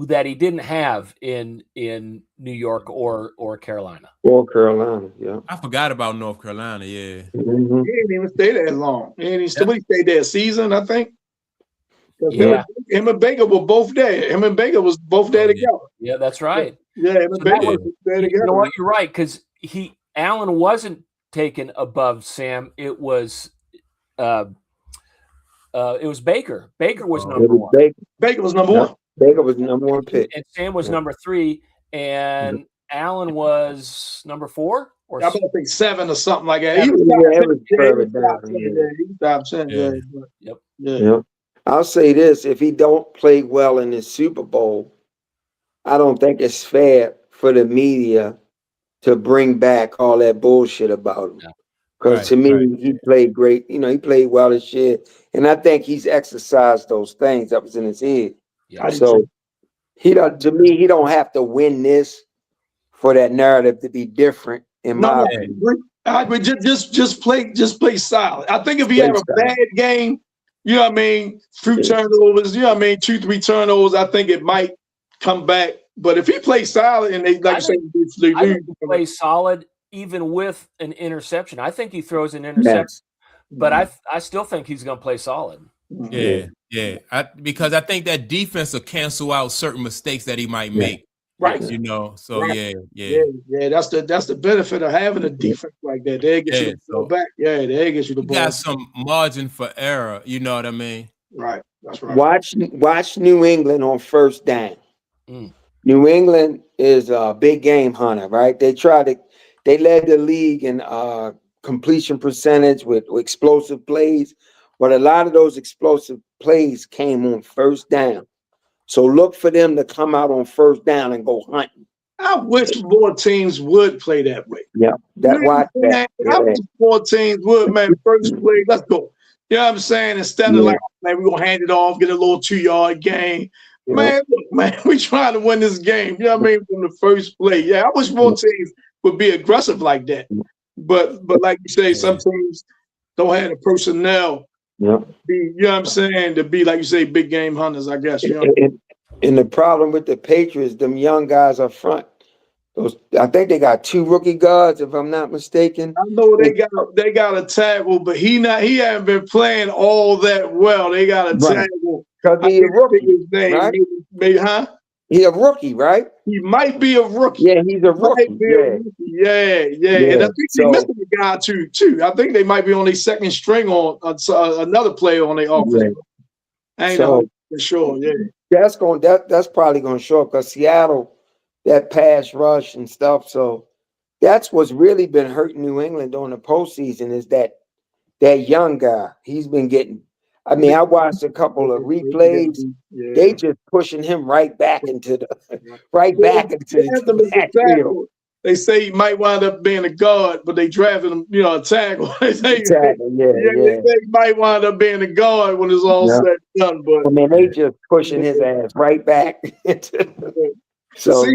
that he didn't have in New York or Carolina. Or Carolina, yeah. I forgot about North Carolina, yeah. He didn't even stay there long. He stayed there a season, I think. Yeah. Him and Baker were both there. Him and Baker was both there together. Yeah, that's right. Yeah, him and Baker was there together. You know what? You're right, because Allen wasn't taken above Sam. It was Baker. Baker was number 1. Baker was number 1. Baker was number 1 pick. And Sam was number 3, and Allen was number 4? Or I think 7 or something like that. He was further down. Yep. I'll say this: if he don't play well in the Super Bowl, I don't think it's fair for the media to bring back all that bullshit about him. Because to me, he played great. You know, he played well this year, and I think he's exercised those things that was in his head. Yeah. So he don't. To me, he don't have to win this for that narrative to be different. In my opinion, I agree. Just play solid. I think if he had a bad game, you know what I mean, few turnovers, you know what I mean, 2-3 turnovers, I think it might come back. But if he plays solid and they play solid even with an interception. I think he throws an interception, but I still think he's going to play solid. Yeah. Because I think that defense will cancel out certain mistakes that he might make. Right. You know, so yeah. That's the benefit of having a defense like that. They get you the ball back. Yeah, they get you the ball. Got some margin for error. You know what I mean? Right. That's right. Watch New England on first down. New England is a big game hunter, right? They led the league in completion percentage with explosive plays, but a lot of those explosive plays came on first down. So look for them to come out on first down and go hunting. I wish more teams would play that way. Yeah, I wish more teams would, man. First play, let's go. You know what I'm saying? Instead of like, man, we're gonna hand it off, get a little 2-yard gain. Yeah. Man, look, man, we trying to win this game. You know what I mean? From the first play. Yeah, I wish more teams would be aggressive like that. But like you say, some teams don't have the personnel. Yeah. You know what I'm saying? To be, like you say, big game hunters, I guess. You know? And the problem with the Patriots, them young guys up front, I think they got 2 rookie guards, if I'm not mistaken. I know they got a tackle, but he hasn't been playing all that well. They got a tackle. Because he's a rookie, right? He's a rookie, right? He might be a rookie. Yeah, he's a rookie. Yeah. And I think they missing a guy too. I think they might be on their second string on another player on their offense. I ain't know for sure. Yeah, that's probably going to show up because Seattle, that pass rush and stuff. So that's what's really been hurting New England during the postseason is that young guy. He's been getting. I mean, I watched a couple of replays. Yeah. They just pushing him right back into the backfield. They say he might wind up being a guard, but they drafted him, a tackle. They say, they say he might wind up being a guard when it's all said and done. But I mean, they just pushing his ass right back into. So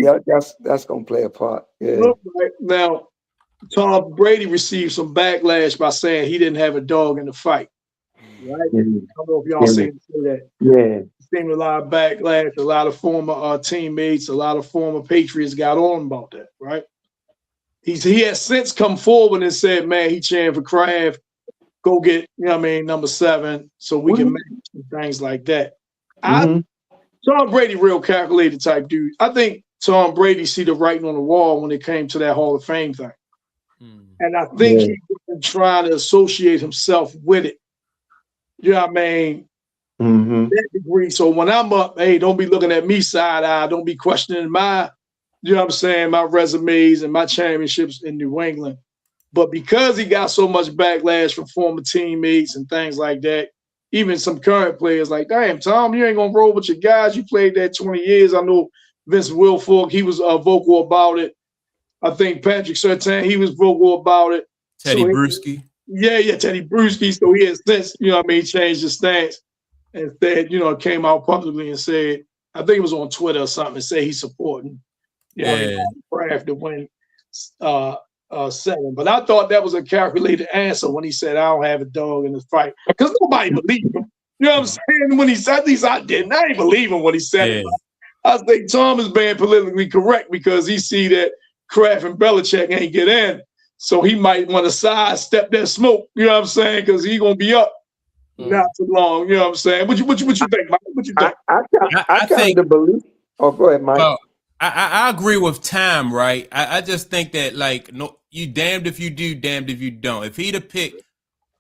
that's gonna play a part. Yeah. Look, right now, Tom Brady received some backlash by saying he didn't have a dog in the fight. Right? I don't know if y'all seen that. Yeah. Seen a lot of backlash. A lot of former teammates, a lot of former Patriots got on about that. Right? He has since come forward and said, "Man, he cheering for Kraft. Go get, number 7, so we can match and things like that." Tom Brady, real calculated type dude. I think Tom Brady see the writing on the wall when it came to that Hall of Fame thing, and I think he was trying to associate himself with it. You know what I mean? That degree. So when I'm up, hey, don't be looking at me side eye. Don't be questioning my, my resumes and my championships in New England. But because he got so much backlash from former teammates and things like that, even some current players like, damn, Tom, you ain't gonna roll with your guys. You played that 20 years. I know Vince Wilfork, he was vocal about it. I think Patrick Surtain, he was vocal about it. Teddy Bruschi. Yeah, Teddy Bruschi. So he has since, changed his stance and said, came out publicly and said, I think it was on Twitter or something, and said he's supporting, Kraft to win 7. But I thought that was a calculated answer when he said, I don't have a dog in this fight. Because nobody believed him. You know what I'm saying? When he said, at least I didn't. I didn't believe him when he said it. I think Tom is being politically correct because he see that Kraft and Belichick ain't get in. So he might want to sidestep that smoke. You know what I'm saying? Because he going to be up not too long. You know what I'm saying? What you think, Mike? What you think? I kind of believe. Oh, go ahead, Mike. Well, I agree with Tom, right? I just think that, like, no, you damned if you do, damned if you don't. If he'd have picked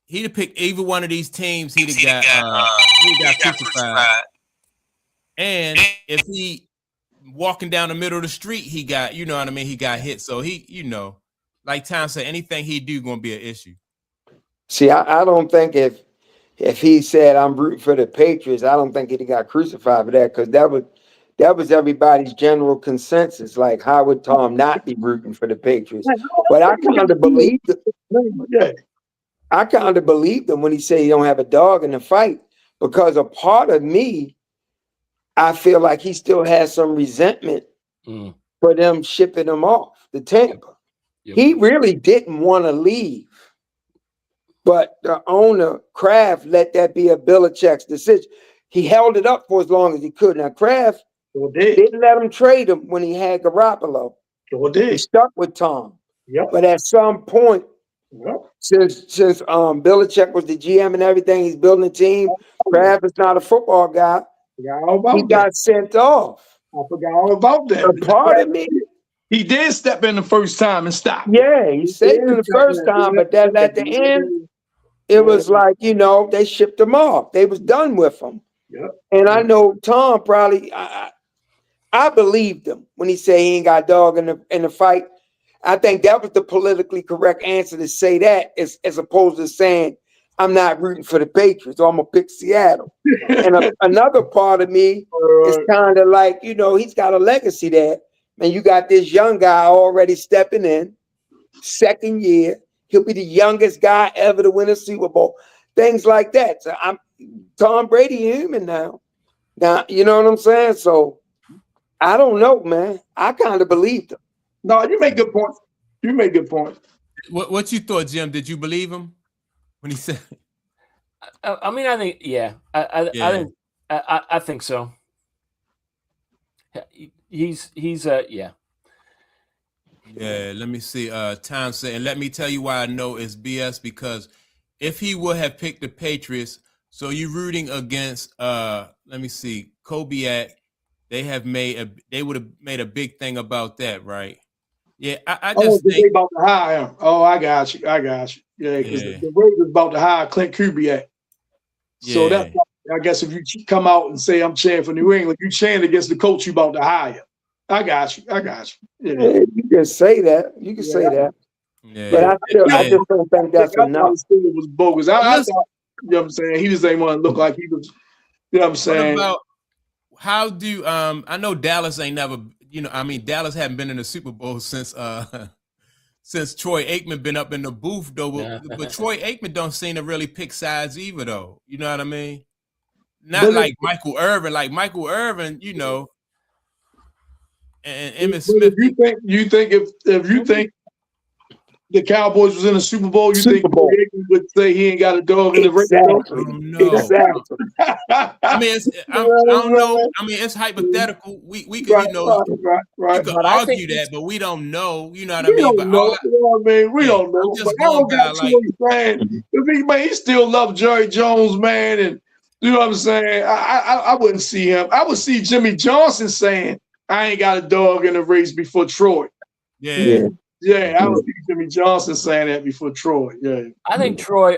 either one of these teams, he'd have got crucified. And if he walking down the middle of the street, he got, he got hit. So he, like Tom said, anything he do gonna be an issue. See, I don't think if he said I'm rooting for the Patriots, I don't think he got crucified for that, because that was everybody's general consensus. Like, how would Tom not be rooting for the Patriots? But I kind of believed it. I kind of believed him when he said he don't have a dog in the fight, because a part of me, I feel like he still has some resentment for them shipping him off to Tampa. Yep. He really didn't want to leave, but the owner, Kraft, let that be a Belichick's decision. He held it up for as long as he could. Now, Kraft didn't let him trade him when he had Garoppolo. He stuck with Tom. Yep. But at some point, since Belichick was the GM and everything, he's building a team. Kraft is not a football guy. He got sent off. I forgot all about that. A part of me. He did step in the first time and stop. Yeah, he saved him the first time, but then at the end, it was like, they shipped him off. They was done with him. Yep. And I know Tom probably, I believed him when he said he ain't got a dog in the fight. I think that was the politically correct answer, to say that, as opposed to saying, I'm not rooting for the Patriots, or I'm going to pick Seattle. And another part of me is kind of like, he's got a legacy there. And you got this young guy already stepping in, second year. He'll be the youngest guy ever to win a Super Bowl. Things like that. So I'm Tom Brady human now. Now, you know what I'm saying? So I don't know, man. I kind of believed him. No, you make good points. You make good points. What you thought, Jim? Did you believe him when he said? I mean, I think, I think so. He's yeah. Yeah, let me see. Tom said, and let me tell you why I know it's BS, because if he would have picked the Patriots, so you rooting against let me see, Kubiak, they would have made a big thing about that, right? Yeah, I just think they about to hire him. Oh, I got you. Yeah, because the Raiders about to hire Clint Kubiak. So that's, I guess, if you come out and say I'm cheering for New England, you cheering against the coach you about to hire. I got you. Yeah. You can say that. Say that. Yeah. But I just don't think that's enough. It was bogus. I thought, you know what I'm saying? He just ain't want to look like he was, you know what I'm saying? What about, how do I know Dallas ain't never, Dallas hadn't been in the Super Bowl since Troy Aikman been up in the booth, though. But Troy Aikman don't seem to really pick sides either, though. You know what I mean? Not like Michael Irvin. Like Michael Irvin, and Emmitt Smith. You think if you think the Cowboys was in the Super Bowl, think Troy Aikman would say he ain't got a dog in the race? No. Exactly. I don't know. I mean, it's hypothetical. We could, right. We could argue that, but we don't know. You know what I mean? We don't know. But I don't got too much saying. He still loves Jerry Jones, man, and you know what I'm saying? I wouldn't see him. I would see Jimmy Johnson saying, I ain't got a dog in the race before Troy. Yeah, I would see Jimmy Johnson saying that before Troy. Yeah. I think Troy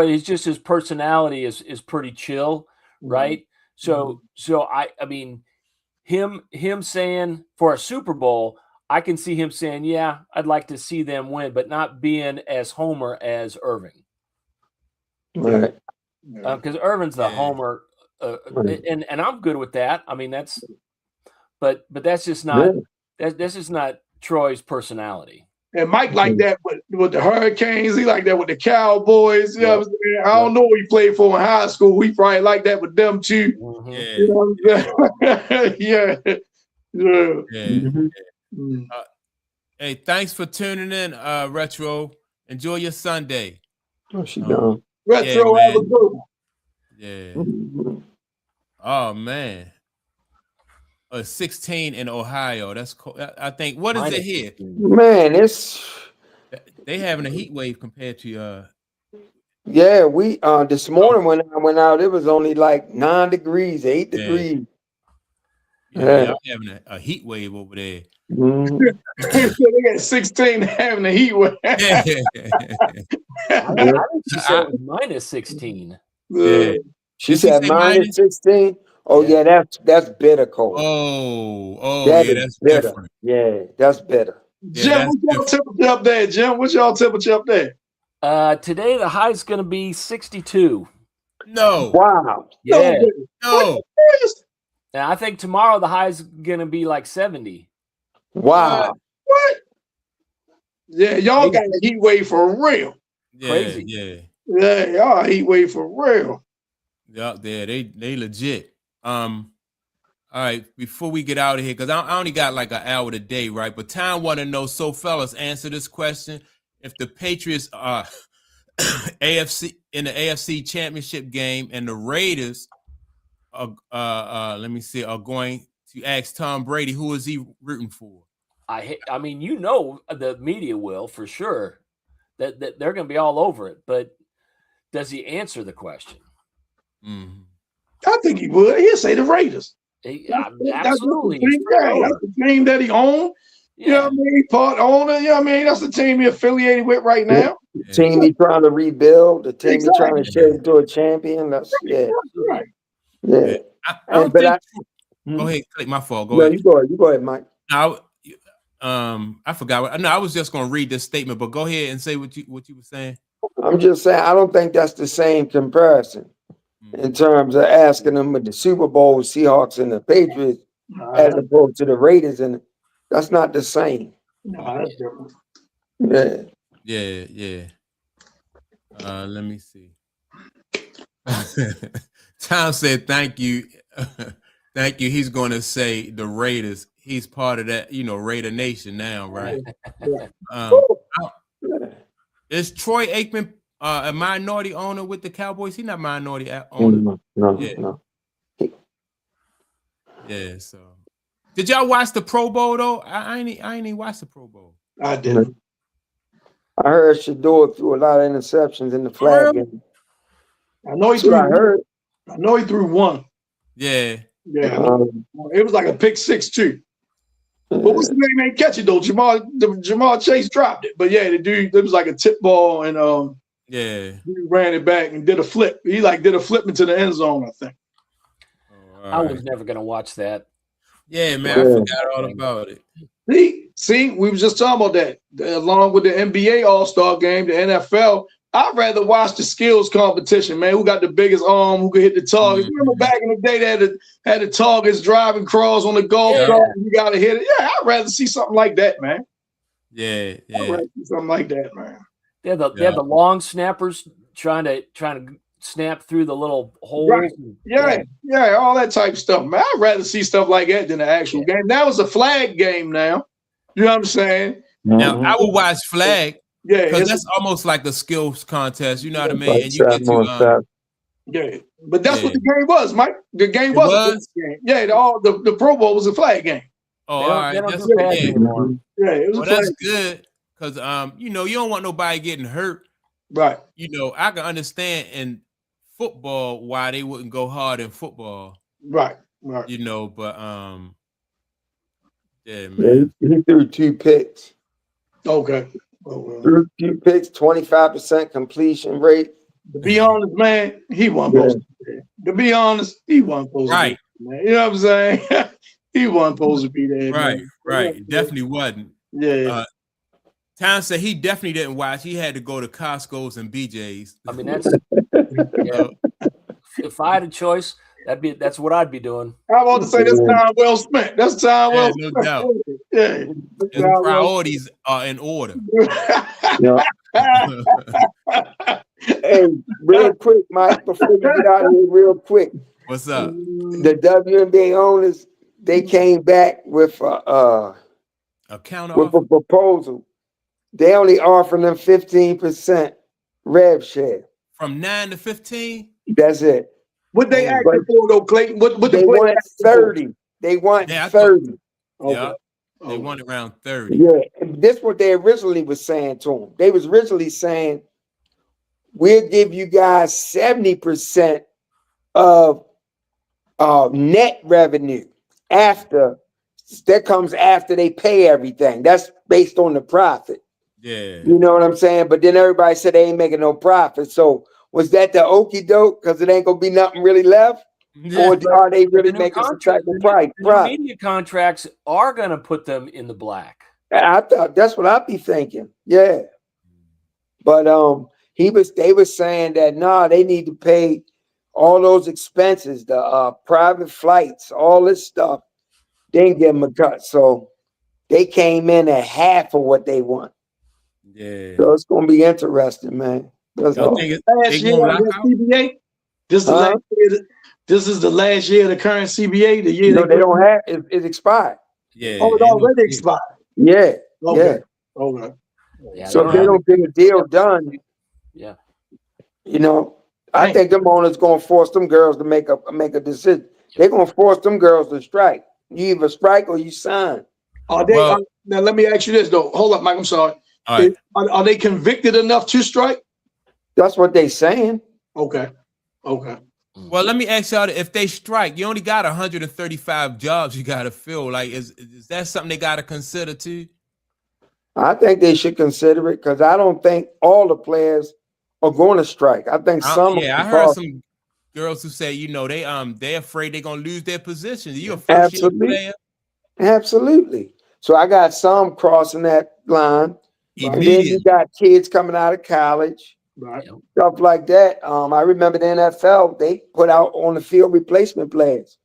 is just, his personality is pretty chill, right? So I mean, him saying for a Super Bowl, I can see him saying, "Yeah, I'd like to see them win," but not being as homer as Irving. Right. Because Irvin's the homer, and I'm good with that. I mean, but that's just not that's just not Troy's personality. And Mike like that with the Hurricanes. He like that with the Cowboys. You know what I'm saying? I don't know what he played for in high school. We probably like that with them too. Yeah. You know what I'm saying? Hey, thanks for tuning in, Retro. Enjoy your Sunday. Oh, she gone. Retro, have a good one. Yeah. Oh man. 16 in Ohio. That's cool. I think. What is it here? Man, they having a heat wave compared to Yeah, we this morning when I went out, it was only like 9 degrees, 8 degrees. Yeah, y'all having a heat wave over there. They got 16 having a heat wave. I think she said it was minus 16. Yeah. She said minus 16. Oh yeah, that's bitter cold. Oh, that yeah, that's bitter. different. Yeah, that's bitter. Jim, what's y'all temperature up there? Jim, what's y'all temperature up there? Today the high is going to be 62. No. Wow. Yeah. No. Now I think tomorrow the high is going to be like 70. Wow. What? Yeah, y'all got a heat wave for real. Yeah, crazy. Yeah, y'all heat wave for real. Yeah, they legit. All right, before we get out of here, because I only got like an hour today, right? But Tom want to know, so fellas, answer this question. If the Patriots are AFC in the AFC Championship game and the Raiders are are going to ask Tom Brady, who is he rooting for? I mean, the media will for sure that they're going to be all over it, but does he answer the question? Mm-hmm. I think he would. He'll say the Raiders. Absolutely. That's the team that he owns. Yeah. You know what I mean? Part owner. You know what I mean? That's the team he's affiliated with right now. The team he's trying to rebuild. The team he's trying to shape into a champion. That's right. Yeah. Go ahead. My fault. Go ahead. You go ahead, Mike. I forgot. I was just going to read this statement, but go ahead and say what you were saying. I'm just saying I don't think that's the same comparison in terms of asking them with the Super Bowl Seahawks and the Patriots as opposed to the Raiders, and that's not the same. No, that's different. Yeah. Let me see. Tom said, "Thank you, thank you." He's going to say the Raiders. He's part of that, Raider Nation now, right? Is Troy Aikman a minority owner with the Cowboys? He's not minority owner. No. Yeah. So, did y'all watch the Pro Bowl though? I ain't even watched the Pro Bowl. I didn't. I heard Shador threw a lot of interceptions in the flag game. I know he threw. I know he threw one. Yeah. It was like a pick 6 too. But what's the name? Ain't catch it though. Jamal Chase dropped it. But yeah, the dude, it was like a tip ball, and he ran it back and did a flip. He did a flip into the end zone, I think. I was never gonna watch that. Yeah, man, I forgot all about it. See, we was just talking about that. Along with the NBA All-Star game, the NFL, I'd rather watch the skills competition, man. Who got the biggest arm, who could hit the target. Remember back in the day they had the targets driving crawls on the golf cart, and you gotta hit it. Yeah, I'd rather see something like that, man. Yeah. I'd rather see something like that, man. They have the long snappers trying to snap through the little holes. Right. Yeah, all that type of stuff, man. I'd rather see stuff like that than the actual game. That was a flag game now. You know what I'm saying? Now, I would watch flag. Yeah, because that's almost like a skills contest. You know what I mean? And you get to yeah, but that's what the game was, Mike. The game was a game. Yeah, the Pro Bowl was a flag game. Oh, all right. That's anymore. Yeah, it was. Well, that's good because you don't want nobody getting hurt. Right. I can understand in football why they wouldn't go hard in football. Right. But yeah, man. He threw 2 picks. Okay. Threw 2 picks, 25% completion rate. To be honest, man, he wasn't supposed to. To be honest, he wasn't supposed to. Man. You know what I'm saying? He wasn't supposed to be there, Right, man. right. Definitely wasn't. Yeah. Tom said he definitely didn't watch. He had to go to Costco's and BJ's. I mean, that's if I had a choice, that's what I'd be doing. I want to say that's time well spent. That's time well spent. No doubt. Yeah. His priorities are in order. Hey, real quick, Mike, before you get out of here, real quick. What's up? The WNBA owners, they came back with a proposal. They only offering them 15% rev share. From 9 to 15? That's it. What they asking for though, Clayton? What they want 30. They want 30. Yeah. They want around 30. Yeah. And this is what they originally was saying to them. They was originally saying, we'll give you guys 70% of net revenue after that comes after they pay everything. That's based on the profit. Yeah. You know what I'm saying? But then everybody said they ain't making no profit. So was that the okie doke? Because it ain't gonna be nothing really left? Yeah. Or are they really making some type of price? The media contracts are gonna put them in the black. I thought that's what I'd be thinking. Yeah. But they were saying that they need to pay all those expenses, the private flights, all this stuff. They didn't give them a cut. So they came in at half of what they want. Yeah. So it's gonna be interesting, man. Last year CBA. This is the last year of the current CBA. The year they don't have it expired. Yeah. Oh, it already expired. Yeah. Okay. Yeah. Okay. Yeah, so if they don't get a deal done, I think them owners gonna force them girls to make a decision. They're gonna force them girls to strike. You either strike or you sign. Are they? Now let me ask you this though. Hold up, Mike. I'm sorry. All right. Are they convicted enough to strike? That's what they saying. Okay. Well, let me ask y'all: if they strike, you only got 135 jobs you got to fill. Like, is that something they got to consider too? I think they should consider it because I don't think all the players are going to strike. I think some. Yeah, I heard some girls who say, they're afraid they're gonna lose their position. You a first year player? Absolutely. So I got some crossing that line. And then you got kids coming out of college, stuff like that. I remember the NFL, they put out on the field replacement players.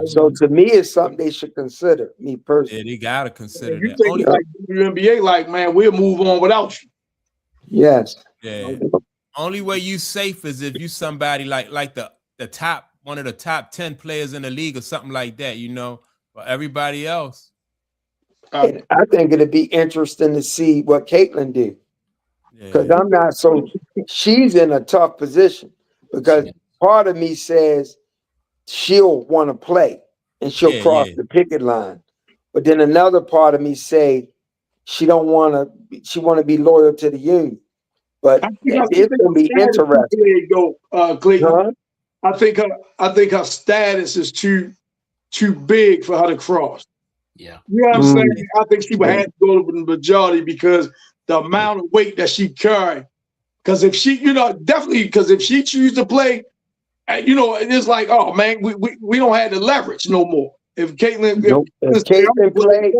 So to me, it's something they should consider, me personally. Yeah, they got to consider that. You think like the NBA, like, man, we'll move on without you. Yes. Yeah. Only way you safe is if you somebody like the top, one of the top 10 players in the league or something like that, but everybody else. I think it'd be interesting to see what Caitlin do. Because I'm not she's in a tough position because part of me says she'll want to play and she'll cross the picket line. But then another part of me say she want to be loyal to the union. But it's gonna be interesting. Clayton. I think her status is too big for her to cross. Yeah. You know what I'm saying? I think she would have to go to the majority because the amount of weight that she carried. Because if she, definitely, because if she chooses to play, it's like, oh man, we don't have the leverage no more. If Caitlin, play,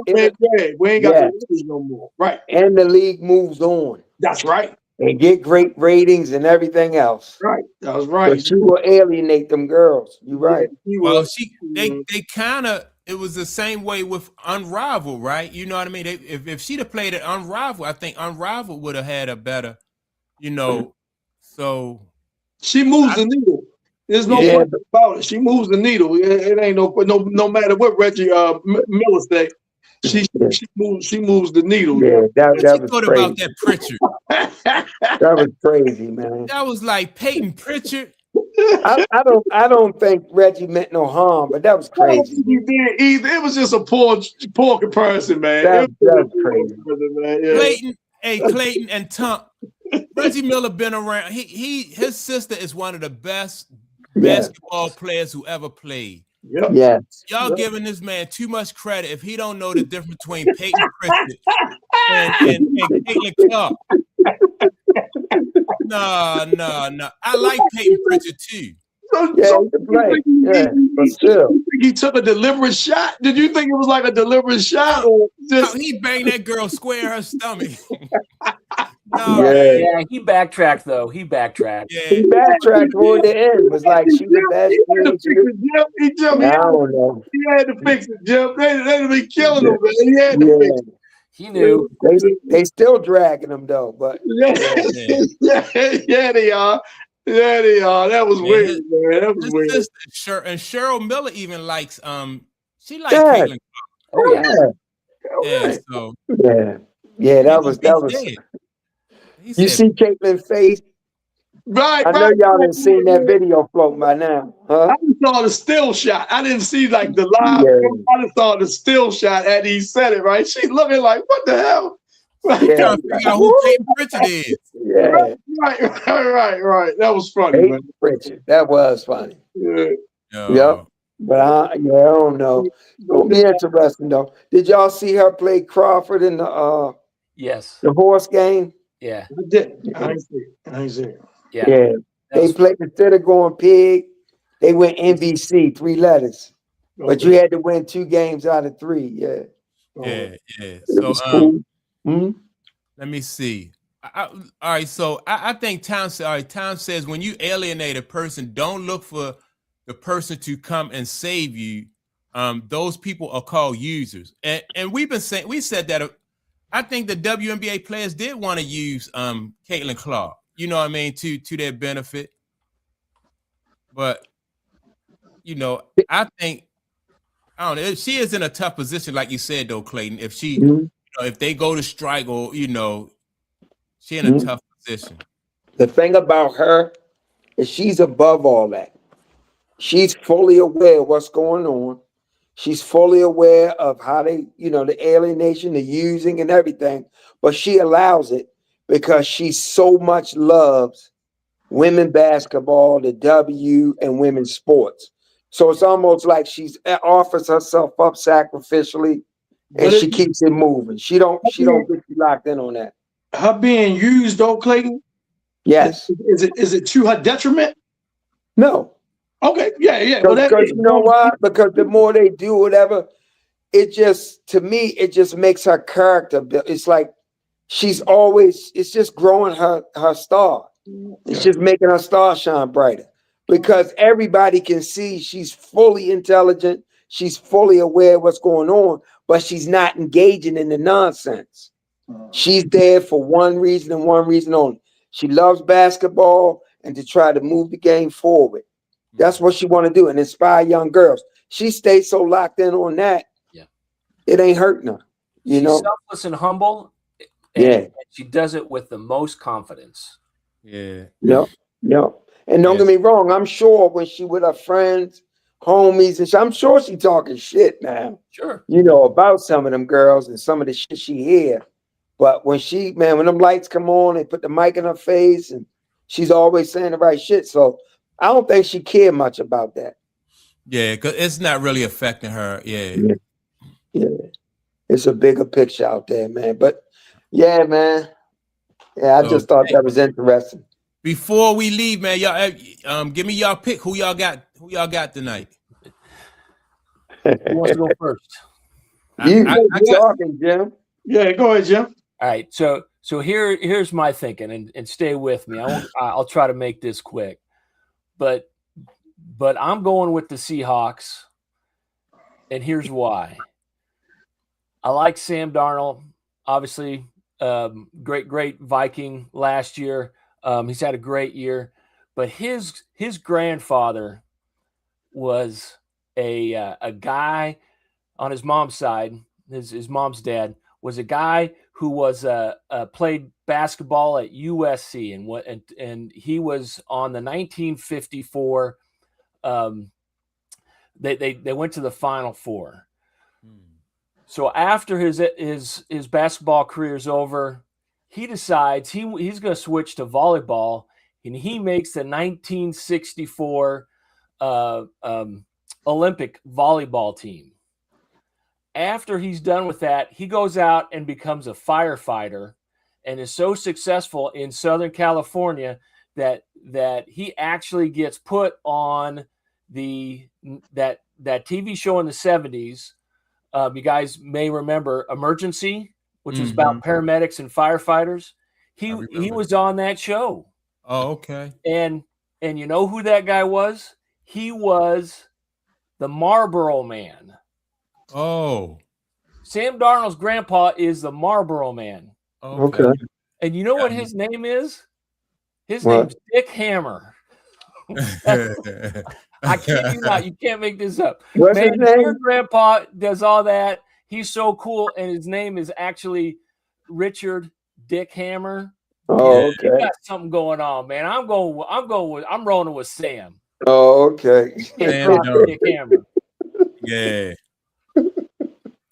we ain't got the leverage no more. Right. And the league moves on. That's right. And get great ratings and everything else. Right. That was right. But she will alienate them girls. You're right. Well, they kind of, it was the same way with Unrivaled, right? You know what I mean? If she'd have played at Unrivaled, I think Unrivaled would have had a better, so. She moves the needle. There's no question about it. She moves the needle. It ain't no matter what Reggie Miller say. She moves the needle. Yeah, that was thought crazy. About that Pritchard. That was crazy, man. That was like Peyton Pritchard. I don't think Reggie meant no harm, but that was crazy. He did either. It was just a poor comparison, man. That was crazy. Clayton and Tump. Reggie Miller been around. His sister is one of the best basketball players who ever played. Yep. Yes. Y'all giving this man too much credit if he don't know the difference between Peyton Pritchard and Caitlin Clark. No. I like Peyton Pritchard too. But still, you think he took a deliberate shot? Did you think it was like a deliberate shot, or just he banged that girl square in her stomach? Yeah, he backtracked though. He backtracked. Yeah. He backtracked toward the end. It was like she the best. I don't know. He had to fix it, Jim. They'd be killing him, man. He had to fix it. He knew. They still dragging him though, but yeah, they are. Yeah, they are. That was weird, man. That was weird. And Cheryl Miller even likes she likes Caitlin. Oh yeah. So yeah. That was. You see Caitlin face. Right. I know y'all done seen that video floating by now, huh? I just saw the still shot. I didn't see like the live. I just saw the still shot and he said it, right? She's looking like, what the hell? Trying to figure out who Kate Pritchard is. Yeah. Right. That was funny, man. Pritchard. That was funny. Yeah. Yep. But I don't know. It'll be interesting though. Did y'all see her play Crawford in the the horse game? Yeah. I did. I ain't see it. Yeah. They played, instead of going pig, they went NBC, 3 letters. Okay. But you had to win 2 games out of 3. Yeah. So cool. Let me see. All right. So I think Tom says when you alienate a person, don't look for the person to come and save you. Those people are called users. And we said that I think the WNBA players did want to use Caitlin Clark, you know what I mean, to their benefit. But I think I don't know. She is in a tough position, like you said, though, Clayton. If she, if they go to strike, or she in a tough position. The thing about her is she's above all that. She's fully aware of what's going on. She's fully aware of how they, the alienation, the using, and everything. But she allows it because she so much loves women basketball, the W, and women's sports. So it's almost like she offers herself up sacrificially, and she keeps it moving. She don't get you locked in on that. Her being used, though, Clayton. Yes. Is it to her detriment? No. Okay. Yeah. Because you know why? Because the more they do whatever, to me, it just makes her character. It's like it's just growing her star. It's just making her star shine brighter. Because everybody can see she's fully intelligent. She's fully aware of what's going on, but she's not engaging in the nonsense. She's there for one reason and one reason only. She loves basketball and to try to move the game forward. That's what she want to do and inspire young girls. She stays so locked in on that. Yeah, it ain't hurting her. She's selfless and humble. And she does it with the most confidence. Yeah. Yep. And don't get me wrong. I'm sure when she with her friends, homies, and I'm sure she talking shit now. Sure. About some of them girls and some of the shit she hear. But when when them lights come on, they put the mic in her face, and she's always saying the right shit. So I don't think she cared much about that. Yeah, because it's not really affecting her. Yeah. It's a bigger picture out there, man. But yeah, man. Yeah, I just thought that was interesting. Before we leave, man, y'all give me y'all pick. Who y'all got tonight? Who wants to go first? You talking, Jim? Yeah, go ahead, Jim. All right, so here's my thinking, and stay with me. I'll try to make this quick, but I'm going with the Seahawks, and here's why. I like Sam Darnold, obviously, great Viking last year. He's had a great year, but his grandfather was a guy on his mom's side. His mom's dad was a guy who was played basketball at USC and he was on the 1954. They went to the Final Four. So after his basketball career is over, he decides he's going to switch to volleyball, and he makes the 1964 Olympic volleyball team. After he's done with that, he goes out and becomes a firefighter and is so successful in Southern California that he actually gets put on that TV show in the 70s. You guys may remember Emergency, which was about paramedics and firefighters. He was on that show. Oh, okay. And you know who that guy was? He was the Marlboro Man. Oh. Sam Darnold's grandpa is the Marlboro Man. Okay. And you know what his name is? His name's Dick Hammer. I kid you not. You can't make this up. What's his name? Your grandpa does all that. He's so cool, and his name is actually Richard Dick Hammer. Oh, okay. You got something going on, man. I'm rolling with Sam. Oh, okay. Sam Dick Hammer. Yeah.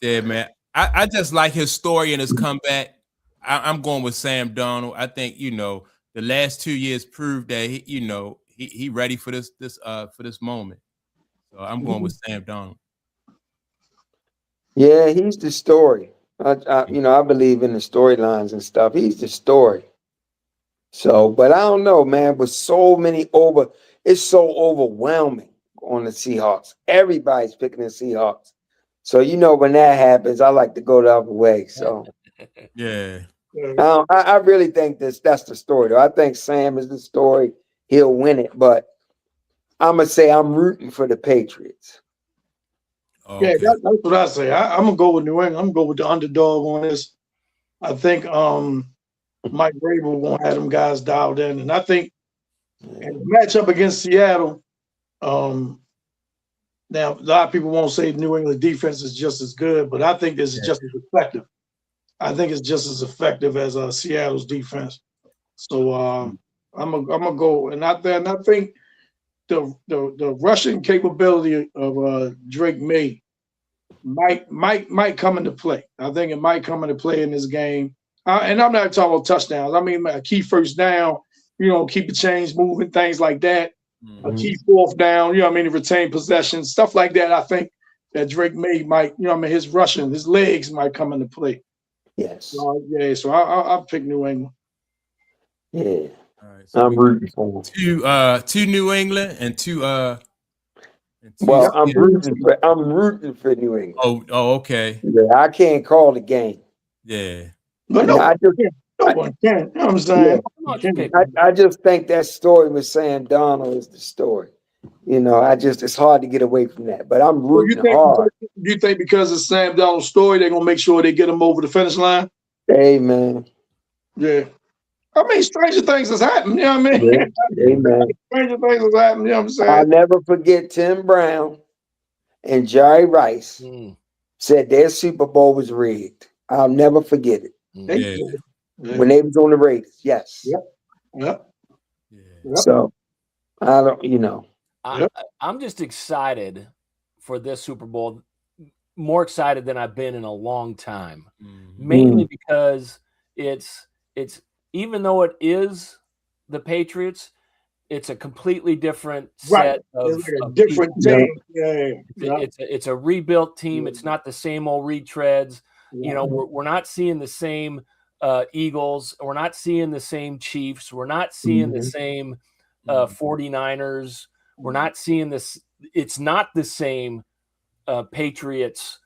Yeah, man. I just like his story and his comeback. I'm going with Sam Darnold. I think, the last 2 years proved that he ready for this moment. So I'm going with Sam Darnold. Yeah, he's the story. I believe in the storylines and stuff. He's the story. So, but I don't know, man. With so many it's so overwhelming on the Seahawks. Everybody's picking the Seahawks. So when that happens, I like to go the other way. So yeah. I really think that's the story, though. I think Sam is the story. He'll win it, but I'm gonna say I'm rooting for the Patriots. Okay. Yeah, that's what I say. I'm gonna go with New England. I'm gonna go with the underdog on this. I think Mike Vrabel won't have them guys dialed in, and I think in the matchup against Seattle, now a lot of people won't say New England defense is just as good, but I think this is just as effective. I think it's just as effective as Seattle's defense. So I'm gonna go, and I think the rushing capability of Drake Maye might come into play. I think it might come into play in this game. And I'm not talking about touchdowns. I mean a key first down, keep the chains moving, things like that. A key fourth down, to retain possession, stuff like that. I think that Drake Maye might, his rushing, his legs might come into play. Yes. So I'll pick New England. Yeah. All right, so I'm rooting for two New England and two. Well, I'm rooting for New England. Oh, okay. Yeah, I can't call the game. Yeah. But no one can. You know what I'm saying? Yeah. I just think that story with Sam Darnold is the story. It's hard to get away from that. But I'm rooting hard. Do you think because it's Sam Darnold's story, they're gonna make sure they get him over the finish line? Amen. Yeah. I mean, stranger things has happened. You know what I mean? Yeah. Amen. Stranger things has happened. You know what I'm saying? I'll never forget Tim Brown and Jerry Rice said their Super Bowl was rigged. I'll never forget it. When they was on the Raiders, yes. Yep. So I don't, I'm just excited for this Super Bowl, more excited than I've been in a long time. Mainly because it's even though it is the Patriots, it's a completely different set of different team. It's a rebuilt team. It's not the same old retreads. We're not seeing the same Eagles. We're not seeing the same Chiefs. We're not seeing the same 49ers. We're not seeing this. It's not the same Patriots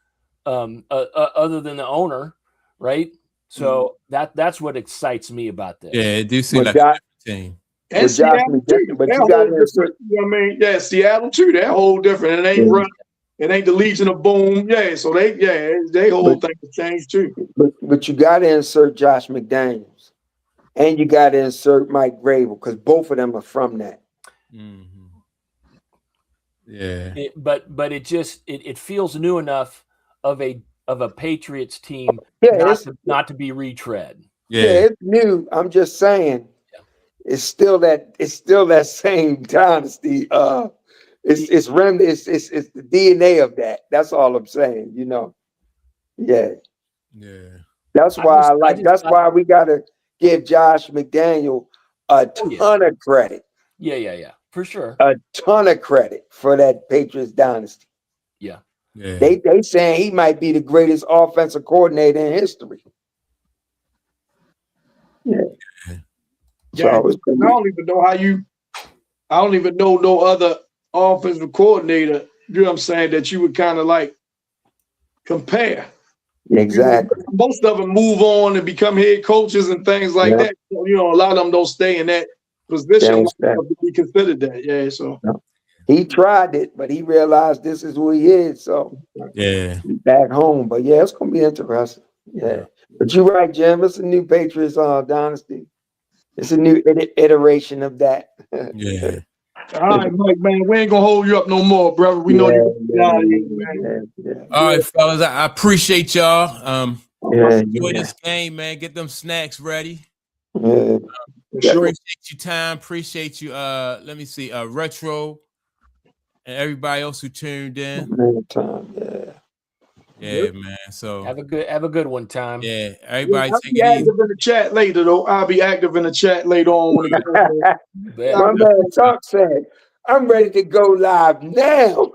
other than the owner, right? So that's what excites me about this. Yeah, it do seem like a different team. And Seattle too. But you got to Seattle too. That whole different. It ain't running. It ain't the Legion of Boom. Yeah, so they whole thing has changed too. But you got to insert Josh McDaniels, and you got to insert Mike Vrabel because both of them are from that. Yeah. But it just it feels new enough of a Patriots team not to be retread. Yeah, it's new. I'm just saying, it's still that same dynasty. It's the DNA of that. That's all I'm saying. Yeah. That's why we gotta give Josh McDaniel a ton of credit. Yeah, for sure. A ton of credit for that Patriots dynasty. Yeah. They saying he might be the greatest offensive coordinator in history. Yeah. Yeah, I don't even know how you. I don't even know no other offensive coordinator. You know what I'm saying? That you would kind of like compare. Exactly. Most of them move on and become head coaches and things like that. So, you know, a lot of them don't stay in that position to be considered that. Yeah, so he tried it, but he realized this is who he is. So yeah, he's back home. But yeah, it's gonna be interesting. Yeah, but you're right, Jim. It's a new Patriots dynasty. It's a new iteration of that. Yeah. All right, Mike, man, we ain't gonna hold you up no more, brother. We know you. All right, fellas, I appreciate y'all. Enjoy this game, man. Get them snacks ready. Appreciate your time. Appreciate you. Let me see. Retro and everybody else who tuned in. Yeah, man. So have a good one, Tom. Yeah, everybody I'll take be it active easy. in the chat later, though. I'll be active in the chat later on when it goes. My man Chuck said, "I'm ready to go live now."